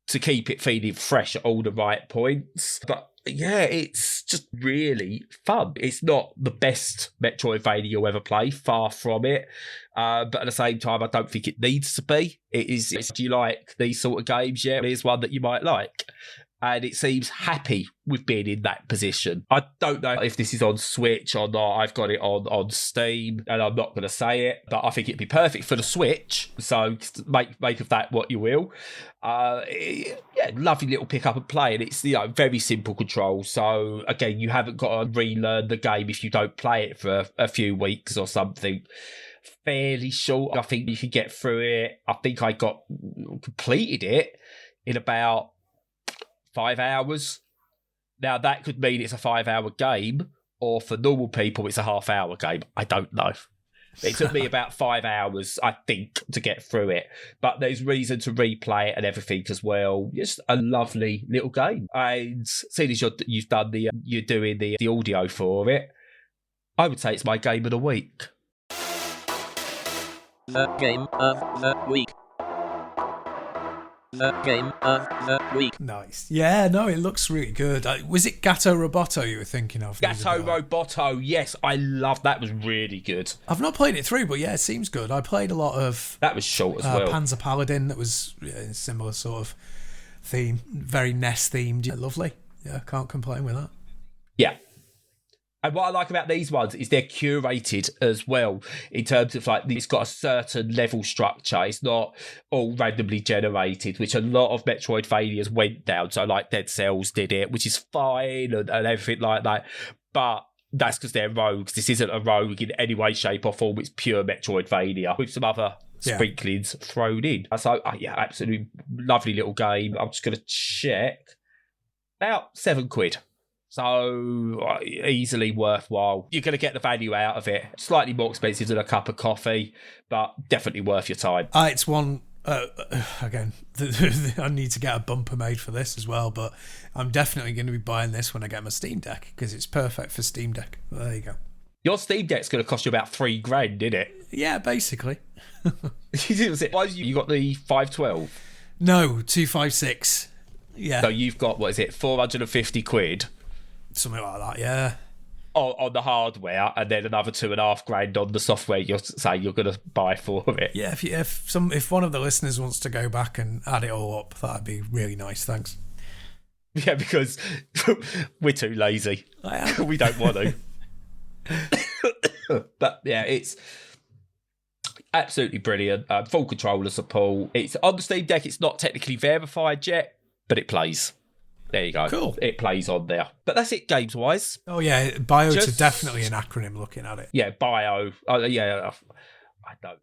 to keep it feeling fresh at all the right points. But yeah, it's just really fun. It's not the best Metroidvania you'll ever play, far from it. But at the same time, I don't think it needs to be. Do you like these sort of games? Yeah, here's one that you might like. And it seems happy with being in that position. I don't know if this is on Switch or not. I've got it on Steam, and I'm not going to say it, but I think it'd be perfect for the Switch. So make of that what you will. Lovely little pick up and play, and it's very simple control. So again, you haven't got to relearn the game if you don't play it for a few weeks or something. Fairly short. I think you can get through it. I think I completed it in about 5 hours. Now that could mean it's a 5-hour game, or for normal people it's a half-hour game. I don't know. It took me about 5 hours, I think, to get through it. But there's reason to replay it and everything as well. Just a lovely little game. And seeing as you've done you're doing the audio for it, I would say it's my game of the week. The game of the week. The game of the week. Nice. Yeah, no, it looks really good. Was it Gato Roboto you were thinking of? Gato Roboto, yes, I love that. Was really good. I've not played it through, but yeah, it seems good. I played a lot of that was short as well. Panzer Paladin, that was a similar sort of theme, very NES themed. Yeah, lovely. Yeah, can't complain with that. Yeah. And what I like about these ones is they're curated as well, in terms of like it's got a certain level structure. It's not all randomly generated, which a lot of Metroidvanias went down. So like Dead Cells did it, which is fine and everything like that. But that's because they're rogues. This isn't a rogue in any way, shape or form. It's pure Metroidvania with some other sprinklings thrown in. So absolutely lovely little game. I'm just going to check. About £7. So easily worthwhile. You're going to get the value out of it. Slightly more expensive than a cup of coffee, but definitely worth your time. It's one Again, I need to get a bumper made for this as well, but I'm definitely going to be buying this when I get my Steam Deck because it's perfect for Steam Deck. There you go. Your Steam Deck's going to cost you about $3,000, isn't it? Yeah, basically. Why you got the 512? No, 256. Yeah. So you've got, what is it, 450 quid? Something like that, yeah. On the hardware, and then another $2,500 on the software you're saying you're going to buy for it. Yeah, if one of the listeners wants to go back and add it all up, that'd be really nice. Thanks. Yeah, because we're too lazy. I am. We don't want to. But yeah, it's absolutely brilliant. Full controller support. It's on the Steam Deck. It's not technically verified yet, but it plays. There you go. Cool. It plays on there. But that's it games-wise. Oh, yeah. BIOTA definitely an acronym looking at it. Yeah, Bio. Yeah,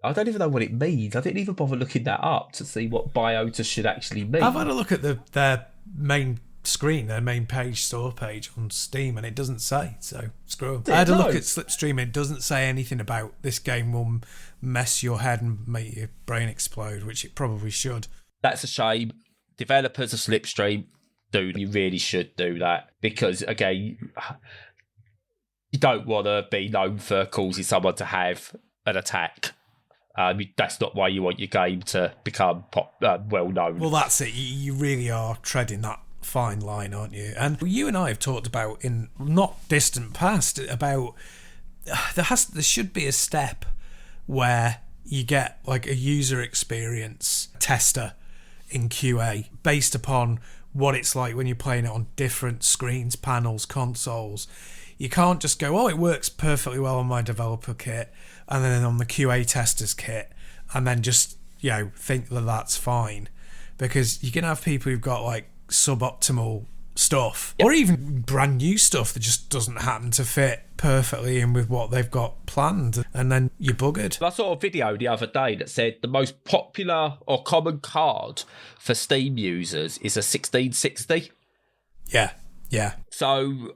I don't even know what it means. I didn't even bother looking that up to see what BIOTA should actually mean. I've had a look at their main screen, their main page, store page on Steam, and it doesn't say, so screw 'em. I had a look at Slipstream. It doesn't say anything about this game will mess your head and make your brain explode, which it probably should. That's a shame. Developers of Slipstream, dude, you really should do that because, again, you don't want to be known for causing someone to have an attack. That's not why you want your game to become well known. Well, that's it. You really are treading that fine line, aren't you? And you and I have talked about in not distant past about there should be a step where you get like a user experience tester in QA based upon what it's like when you're playing it on different screens, panels, consoles. You can't just go, oh, it works perfectly well on my developer kit and then on the QA tester's kit and then just, think that that's fine. Because you can have people who've got like suboptimal stuff or even brand new stuff that just doesn't happen to fit perfectly in with what they've got planned, and then you're buggered. I saw a video the other day that said the most popular or common card for Steam users is a 1660. Yeah. So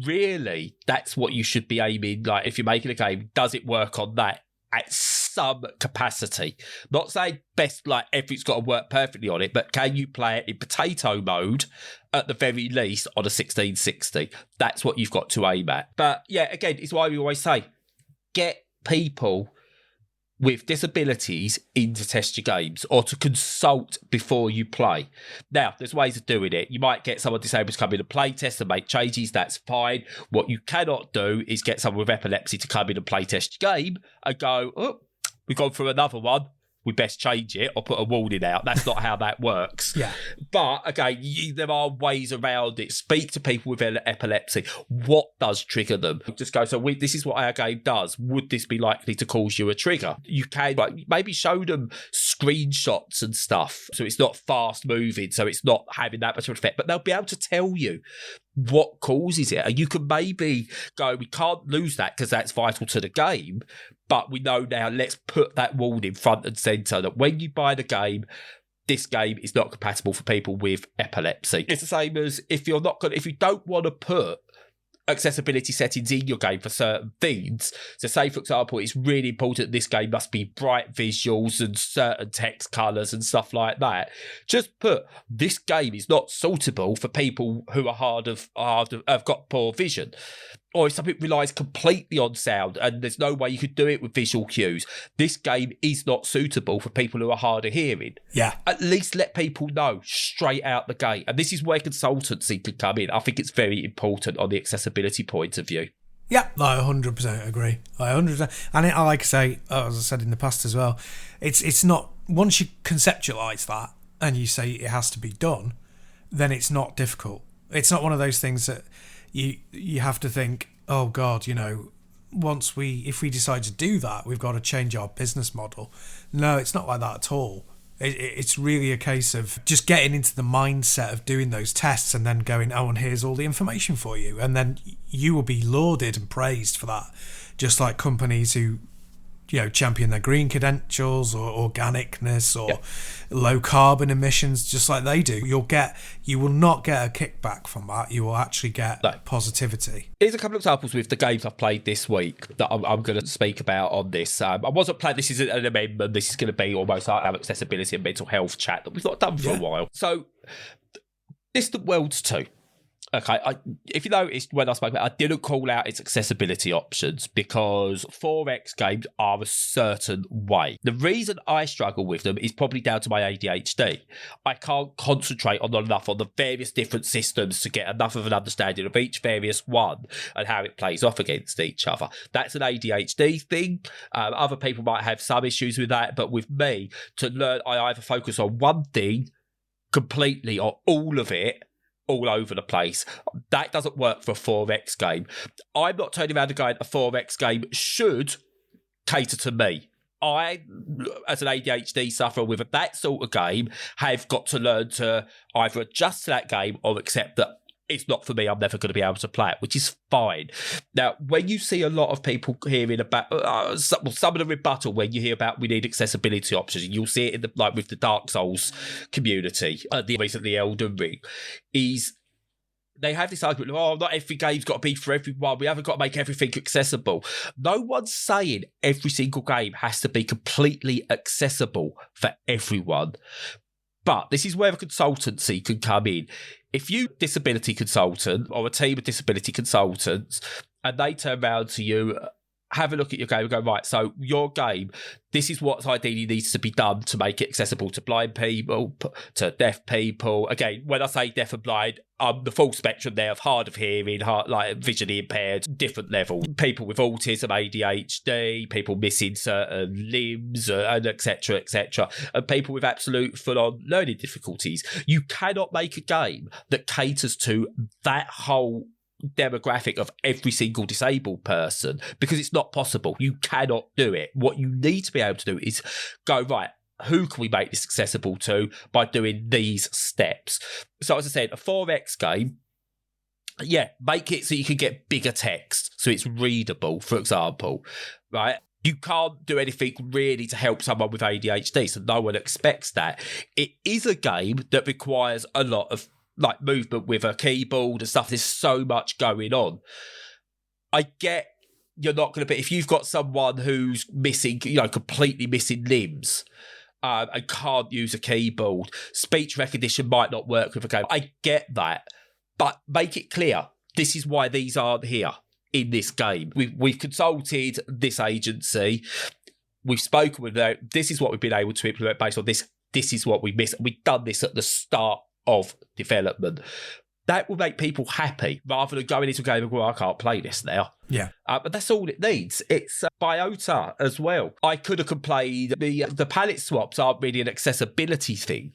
really, that's what you should be aiming. Like, if you're making a game, does it work on that at some capacity? Not saying best, like everything's got to work perfectly on it, but can you play it in potato mode at the very least on a 1660? That's what you've got to aim at. But yeah, again, it's why we always say, get people with disabilities in to test your games or to consult before you play. Now, there's ways of doing it. You might get someone disabled to come in and play test and make changes. That's fine. What you cannot do is get someone with epilepsy to come in and play test your game and go, oh, we've gone through another one. We best change it or put a warning out. That's not how that works. Yeah. But again, there are ways around it. Speak to people with epilepsy. What does trigger them? Just go, so this is what our game does. Would this be likely to cause you a trigger? You can maybe show them screenshots and stuff. So it's not fast moving. So it's not having that much of an effect. But they'll be able to tell you what causes it. And you can maybe go, we can't lose that because that's vital to the game. But we know now, let's put that warning front and centre that when you buy the game, this game is not compatible for people with epilepsy. It's the same as if you don't want to put accessibility settings in your game for certain things. So say, for example, it's really important this game must be bright visuals and certain text colours and stuff like that. Just put, this game is not suitable for people who are have got poor vision. Or if something relies completely on sound and there's no way you could do it with visual cues, this game is not suitable for people who are hard of hearing. Yeah. At least let people know straight out the gate. And this is where consultancy can come in. I think it's very important on the accessibility point of view. Yeah, I 100% agree. I 100%. And I like to say, as I said in the past as well, it's not, once you conceptualise that and you say it has to be done, then it's not difficult. It's not one of those things that you have to think, oh God, if we decide to do that, we've got to change our business model. No, it's not like that at all. It's really a case of just getting into the mindset of doing those tests and then going, oh, and here's all the information for you. And then you will be lauded and praised for that. Just like companies who champion their green credentials or organicness or low carbon emissions, just like they do. You will not get a kickback from that. You will actually get positivity. Here's a couple of examples with the games I've played this week that I'm going to speak about on this. I wasn't playing, this is an amendment, this is going to be almost our accessibility and mental health chat that we've not done for a while. So, Distant Worlds 2. Okay, if you noticed when I spoke about it, I didn't call out its accessibility options because 4X games are a certain way. The reason I struggle with them is probably down to my ADHD. I can't concentrate enough on the various different systems to get enough of an understanding of each various one and how it plays off against each other. That's an ADHD thing. Other people might have some issues with that, but with me, to learn, I either focus on one thing completely or all of it, all over the place. That doesn't work for a 4X game. I'm not turning around and going, a 4X game should cater to me. I, as an ADHD sufferer with that sort of game, have got to learn to either adjust to that game or accept that it's not for me, I'm never going to be able to play it, which is fine. Now, when you see a lot of people hearing about some of the rebuttal, when you hear about we need accessibility options, you'll see it in with the Dark Souls community, recently Elden Ring, is they have this argument, not every game's got to be for everyone. We haven't got to make everything accessible. No one's saying every single game has to be completely accessible for everyone. But this is where a consultancy can come in. If you disability consultant or a team of disability consultants and they turn around to you, have a look at your game and go, right, so your game, this is what ideally needs to be done to make it accessible to blind people, to deaf people. Again, when I say deaf and blind, the full spectrum there of hard of hearing, visually impaired, different level. People with autism, ADHD, people missing certain limbs, and et cetera, and people with absolute full-on learning difficulties. You cannot make a game that caters to that whole demographic of every single disabled person because it's not possible. You cannot do it. What you need to be able to do is go, right, who can we make this accessible to by doing these steps? So as I said, a 4X game, make it so you can get bigger text so it's readable, for example, right? You can't do anything really to help someone with ADHD, so no one expects that. It is a game that requires a lot of movement with a keyboard and stuff. There's so much going on. I get you're not going to be, if you've got someone who's missing, completely missing limbs and can't use a keyboard, speech recognition might not work with a game. I get that, but make it clear. This is why these aren't here in this game. We've consulted this agency. We've spoken with them. This is what we've been able to implement based on this. This is what we missed. We've done this at the start of development. That will make people happy rather than going into a game and going, I can't play this now. Yeah. But that's all it needs. It's BIOTA as well. I could have complained the palette swaps aren't really an accessibility thing,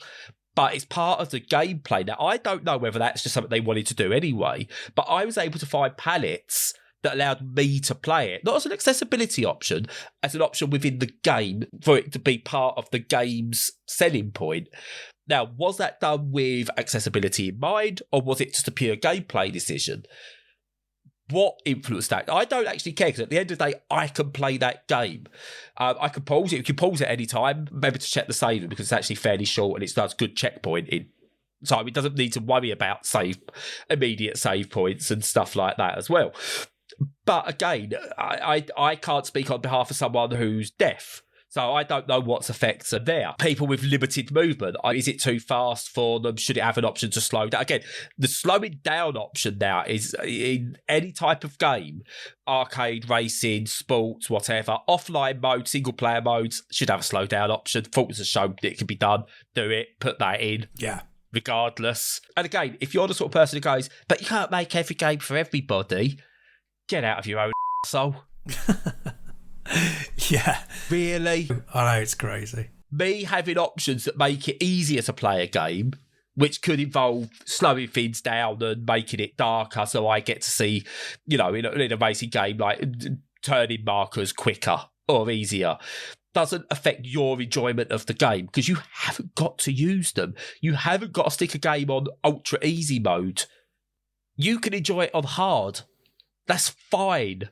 but it's part of the gameplay. Now, I don't know whether that's just something they wanted to do anyway, but I was able to find palettes that allowed me to play it, not as an accessibility option, as an option within the game for it to be part of the game's selling point. Now, was that done with accessibility in mind, or was it just a pure gameplay decision? What influenced that? I don't actually care, because at the end of the day, I can play that game. I can pause it. You can pause it any time, maybe to check the saving, because it's actually fairly short and it does good checkpointing. So it doesn't need to worry about immediate save points and stuff like that as well. But again, I can't speak on behalf of someone who's deaf. So I don't know what's effects are there. People with limited movement, is it too fast for them? Should it have an option to slow down? Again, the slowing down option now is in any type of game, arcade, racing, sports, whatever, offline mode, single player modes should have a slow down option. Fortnite has shown it can be done. Do it, put that in. Yeah. Regardless. And again, if you're the sort of person who goes, but you can't make every game for everybody, get out of your own soul. Yeah. Really? I know, it's crazy. Me having options that make it easier to play a game, which could involve slowing things down and making it darker so I get to see, in a racing game, like turning markers quicker or easier, doesn't affect your enjoyment of the game because you haven't got to use them. You haven't got to stick a game on ultra easy mode. You can enjoy it on hard. That's fine.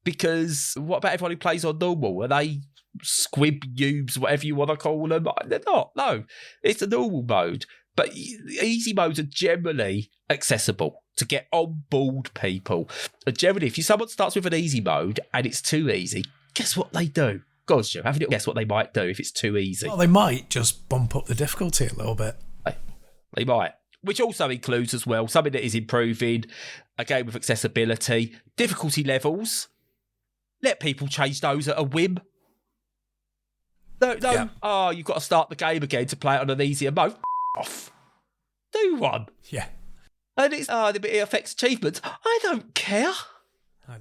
Because what about everyone who plays on normal? Are they squib noobs, whatever you want to call them? They're not. No, it's a normal mode. But easy modes are generally accessible to get on board people. And generally, if someone starts with an easy mode and it's too easy, guess what they do? Go on, Stu, have a little guess what they might do if it's too easy. Well, they might just bump up the difficulty a little bit. They might. Which also includes as well something that is improving a game with accessibility, difficulty levels. Let people change those at a whim. No. Yeah. Oh, you've got to start the game again to play it on an easier mode. Off. Do one. Yeah. And it's it affects achievements. I don't care. I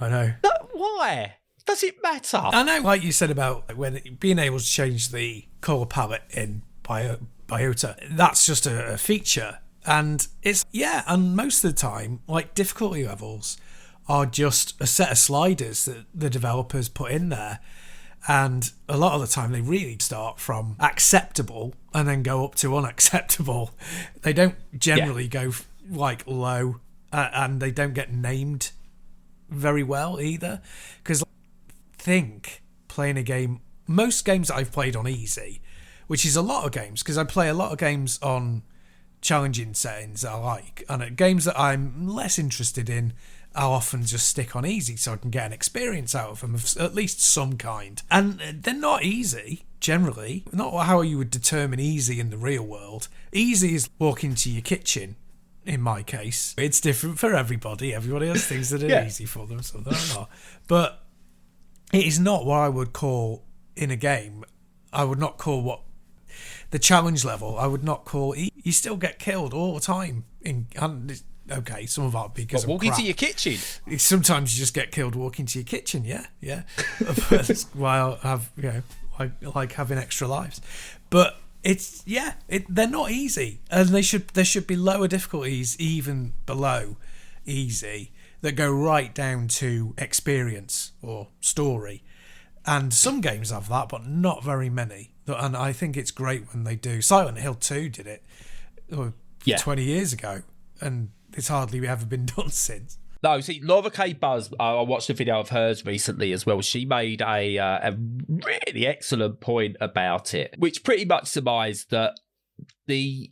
know. No, why? Does it matter? I know, like you said about when being able to change the colour palette in BIOTA, that's just a feature. And and most of the time, like, difficulty levels are just a set of sliders that the developers put in there. And a lot of the time they really start from acceptable and then go up to unacceptable. They don't generally go like low, and they don't get named very well either. Because playing a game, most games that I've played on easy, which is a lot of games, because I play a lot of games on challenging settings that I like, and at games that I'm less interested in, I'll often just stick on easy so I can get an experience out of them of at least some kind. And they're not easy, generally. Not how you would determine easy in the real world. Easy is walk into your kitchen, in my case. It's different for everybody. Everybody has things that are easy for them, so they're not. But it is not what I would call, in a game, I would not call what the challenge level, I would not call... You still get killed all the time. Okay, some of that because walking to your kitchen. Sometimes you just get killed walking to your kitchen. Yeah. That's why I have, I like having extra lives. But they're not easy, and there should be lower difficulties even below easy that go right down to experience or story. And some games have that, but not very many. And I think it's great when they do. Silent Hill 2 did it 20 years ago, and it's hardly ever been done since. No, see, Laura K. Buzz, I watched a video of hers recently as well. She made a really excellent point about it, which pretty much surmised that the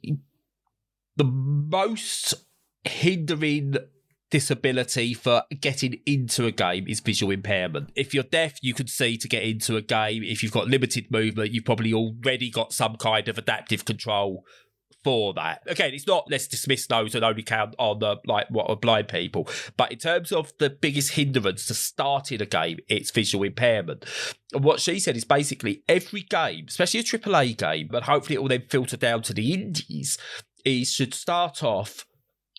most hindering disability for getting into a game is visual impairment. If you're deaf, you can see to get into a game. If you've got limited movement, you've probably already got some kind of adaptive control for that. Again, it's not, let's dismiss those and only count on what are blind people. But in terms of the biggest hindrance to starting a game, it's visual impairment. And what she said is basically every game, especially a AAA game, but hopefully it will then filter down to the indies, should start off,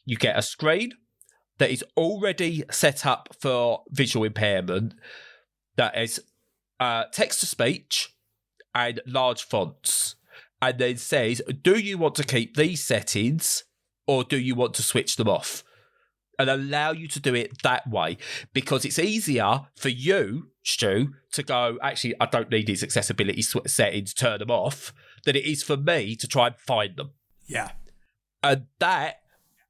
you get a screen that is already set up for visual impairment, that is text-to-speech and large fonts, and then says, do you want to keep these settings or do you want to switch them off? And allow you to do it that way, because it's easier for you, Stu, to go, actually, I don't need these accessibility settings, turn them off, than it is for me to try and find them. Yeah. And that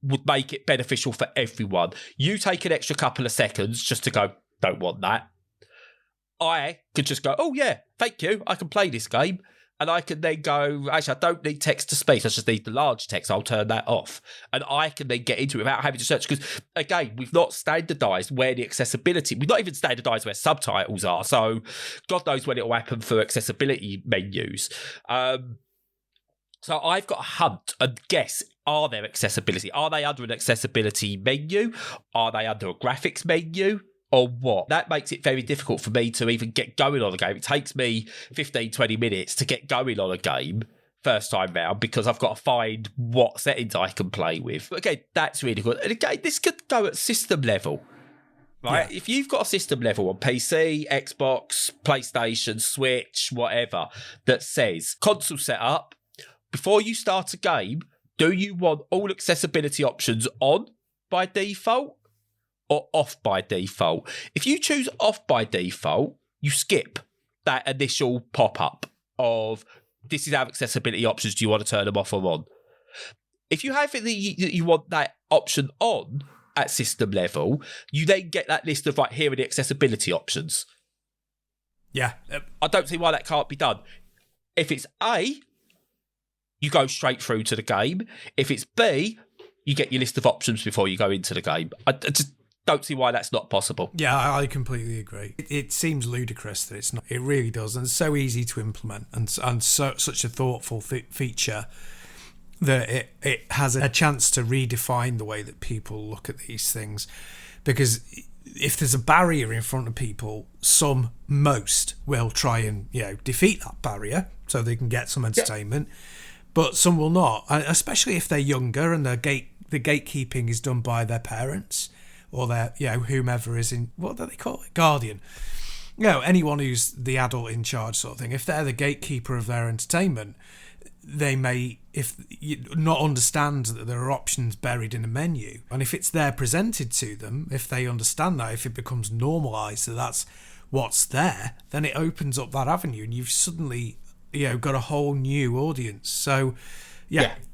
would make it beneficial for everyone. You take an extra couple of seconds just to go, don't want that. I could just go, oh yeah, thank you, I can play this game. And I can then go, actually, I don't need text to speech, I just need the large text, I'll turn that off. And I can then get into it without having to search. Because, again, we've not standardised where the accessibility, we've not even standardised where subtitles are. So God knows when it will happen for accessibility menus. So I've got to hunt and guess, are there accessibility? Are they under an accessibility menu? Are they under a graphics menu? Or what? That makes it very difficult for me to even get going on a game. It takes me 15, 20 minutes to get going on a game first time round because I've got to find what settings I can play with. But again, that's really good. And again, this could go at system level. Right? Yeah. If you've got a system level on PC, Xbox, PlayStation, Switch, whatever, that says console setup, before you start a game, do you want all accessibility options on by default or off by default? If you choose off by default, you skip that initial pop-up of this is our accessibility options. Do you want to turn them off or on? If you have it that you want that option on, at system level, you then get that list of, right, here are the accessibility options. Yeah. I don't see why that can't be done. If it's A, you go straight through to the game. If it's B, you get your list of options before you go into the game. I just don't see why that's not possible. Yeah, I completely agree. It seems ludicrous that it's not. It really does, and it's so easy to implement, and such a thoughtful feature that it has a chance to redefine the way that people look at these things. Because if there's a barrier in front of people, most will try and defeat that barrier so they can get some entertainment, but some will not, especially if they're younger and the gatekeeping is done by their parents or their whomever is in, what do they call it, guardian, anyone who's the adult in charge sort of thing. If they're the gatekeeper of their entertainment, they may not understand that there are options buried in a menu, and if it's there presented to them, if they understand that, if it becomes normalised that that's what's there, then it opens up that avenue, and you've suddenly got a whole new audience. So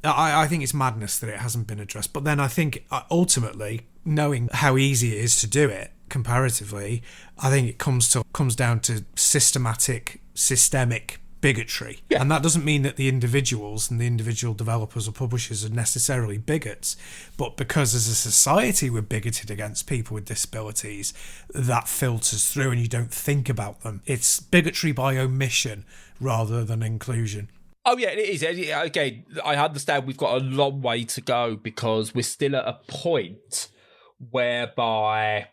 I think it's madness that it hasn't been addressed. But then I think ultimately, knowing how easy it is to do it comparatively, I think it comes down to systemic bigotry. And that doesn't mean that the individuals and the individual developers or publishers are necessarily bigots, but because as a society we're bigoted against people with disabilities, that filters through and you don't think about them. It's bigotry by omission rather than inclusion. Oh, yeah, it is. Again, I understand we've got a long way to go because we're still at a point whereby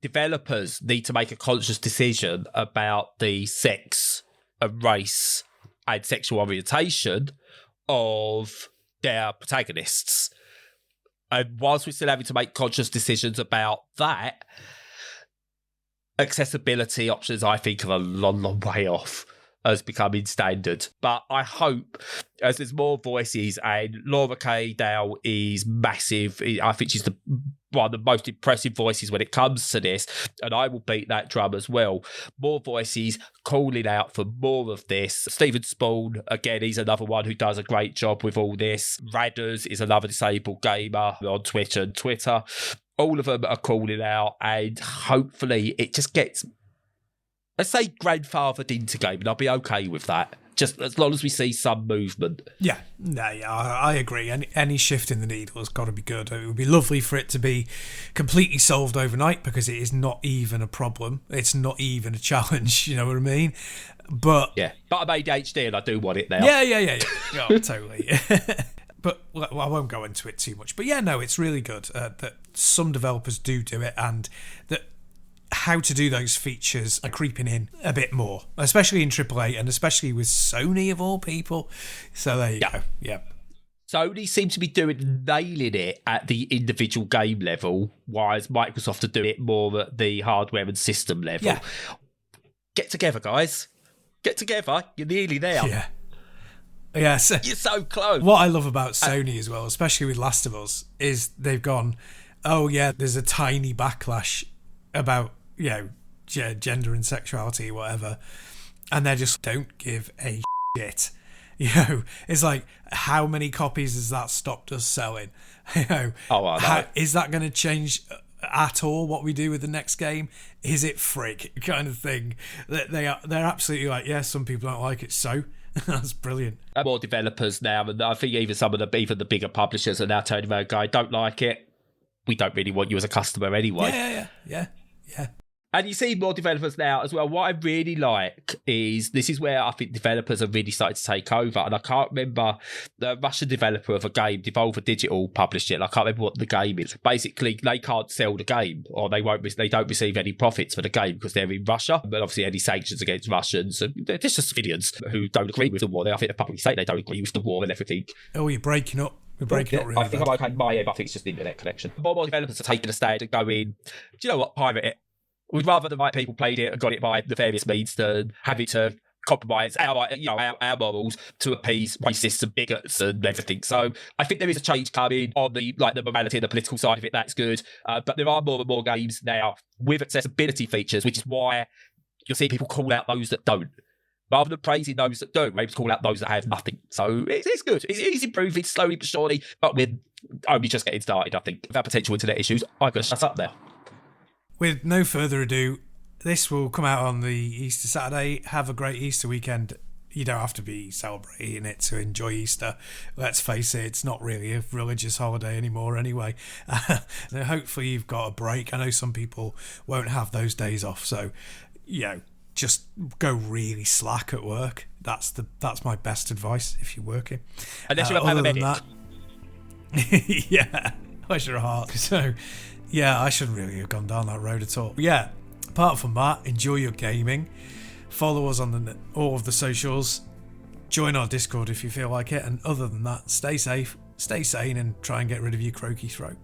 developers need to make a conscious decision about the sex and race and sexual orientation of their protagonists. And whilst we're still having to make conscious decisions about that, accessibility options, I think, are a long way off as becoming standard. But I hope as there's more voices, and Laura K. Dale is massive. I think she's one of the most impressive voices when it comes to this, and I will beat that drum as well. More voices calling out for more of this. Stephen Spawn, again, he's another one who does a great job with all this. Radders is another disabled gamer on Twitch and Twitter. All of them are calling out, and hopefully it just gets, let's say, grandfathered into game, and I'll be okay with that. Just as long as we see some movement. I agree. Any shift in the needle has got to be good. It would be lovely for it to be completely solved overnight, because it is not even a problem. It's not even a challenge. You know what I mean? But I'm ADHD and I do want it now. Yeah. Oh, totally. But I won't go into it too much. But it's really good that some developers do it, and that how to do those features are creeping in a bit more, especially in AAA and especially with Sony of all people. So there you go. Yeah. Sony seems to be nailing it at the individual game level, whereas Microsoft are doing it more at the hardware and system level. Yeah. Get together, guys. Get together. You're nearly there. Yeah. Yeah, so you're so close. What I love about Sony as well, especially with Last of Us, is they've gone, there's a tiny backlash about gender and sexuality or whatever, and they just don't give a shit. It's like, how many copies has that stopped us selling? Is that going to change at all what we do with the next game? Is it frick kind of thing? They're absolutely like, some people don't like it, so that's brilliant. More developers now, and I think even some of even the bigger publishers are now turning around going, don't like it, we don't really want you as a customer anyway. Yeah. And you see more developers now as well. What I really like is, this is where I think developers are really starting to take over. And I can't remember, the Russian developer of a game, Devolver Digital, published it. And I can't remember what the game is. Basically, they can't sell the game, or they don't receive any profits for the game because they're in Russia. But obviously, any sanctions against Russians, and they're just civilians who don't agree with the war. I think they publicly say they don't agree with the war and everything. Oh, you're breaking up. We're breaking up really. I think I'm okay. My end, I think it's just the internet connection. More developers are taking a stand and going, do you know what, pirate it. We'd rather the right people played it and got it by the various means than having to compromise our morals to appease racists and bigots and everything. So I think there is a change coming on the morality and the political side of it. That's good. But there are more and more games now with accessibility features, which is why you'll see people call out those that don't. rather than praising those that do. Maybe call out those that have nothing. So it's good. It's improving slowly but surely, but we're only just getting started, I think. With our potential internet issues, I could shut up there. With no further ado, this will come out on the Easter Saturday. Have a great Easter weekend. You don't have to be celebrating it to enjoy Easter. Let's face it, it's not really a religious holiday anymore anyway. Hopefully you've got a break. I know some people won't have those days off, so just go really slack at work. That's my best advice if you're working. Unless you're a paramedic. Yeah, bless your heart. So, yeah, I shouldn't really have gone down that road at all. Yeah, apart from that, enjoy your gaming. Follow us on all of the socials. Join our Discord if you feel like it. And other than that, stay safe, stay sane, and try and get rid of your croaky throat.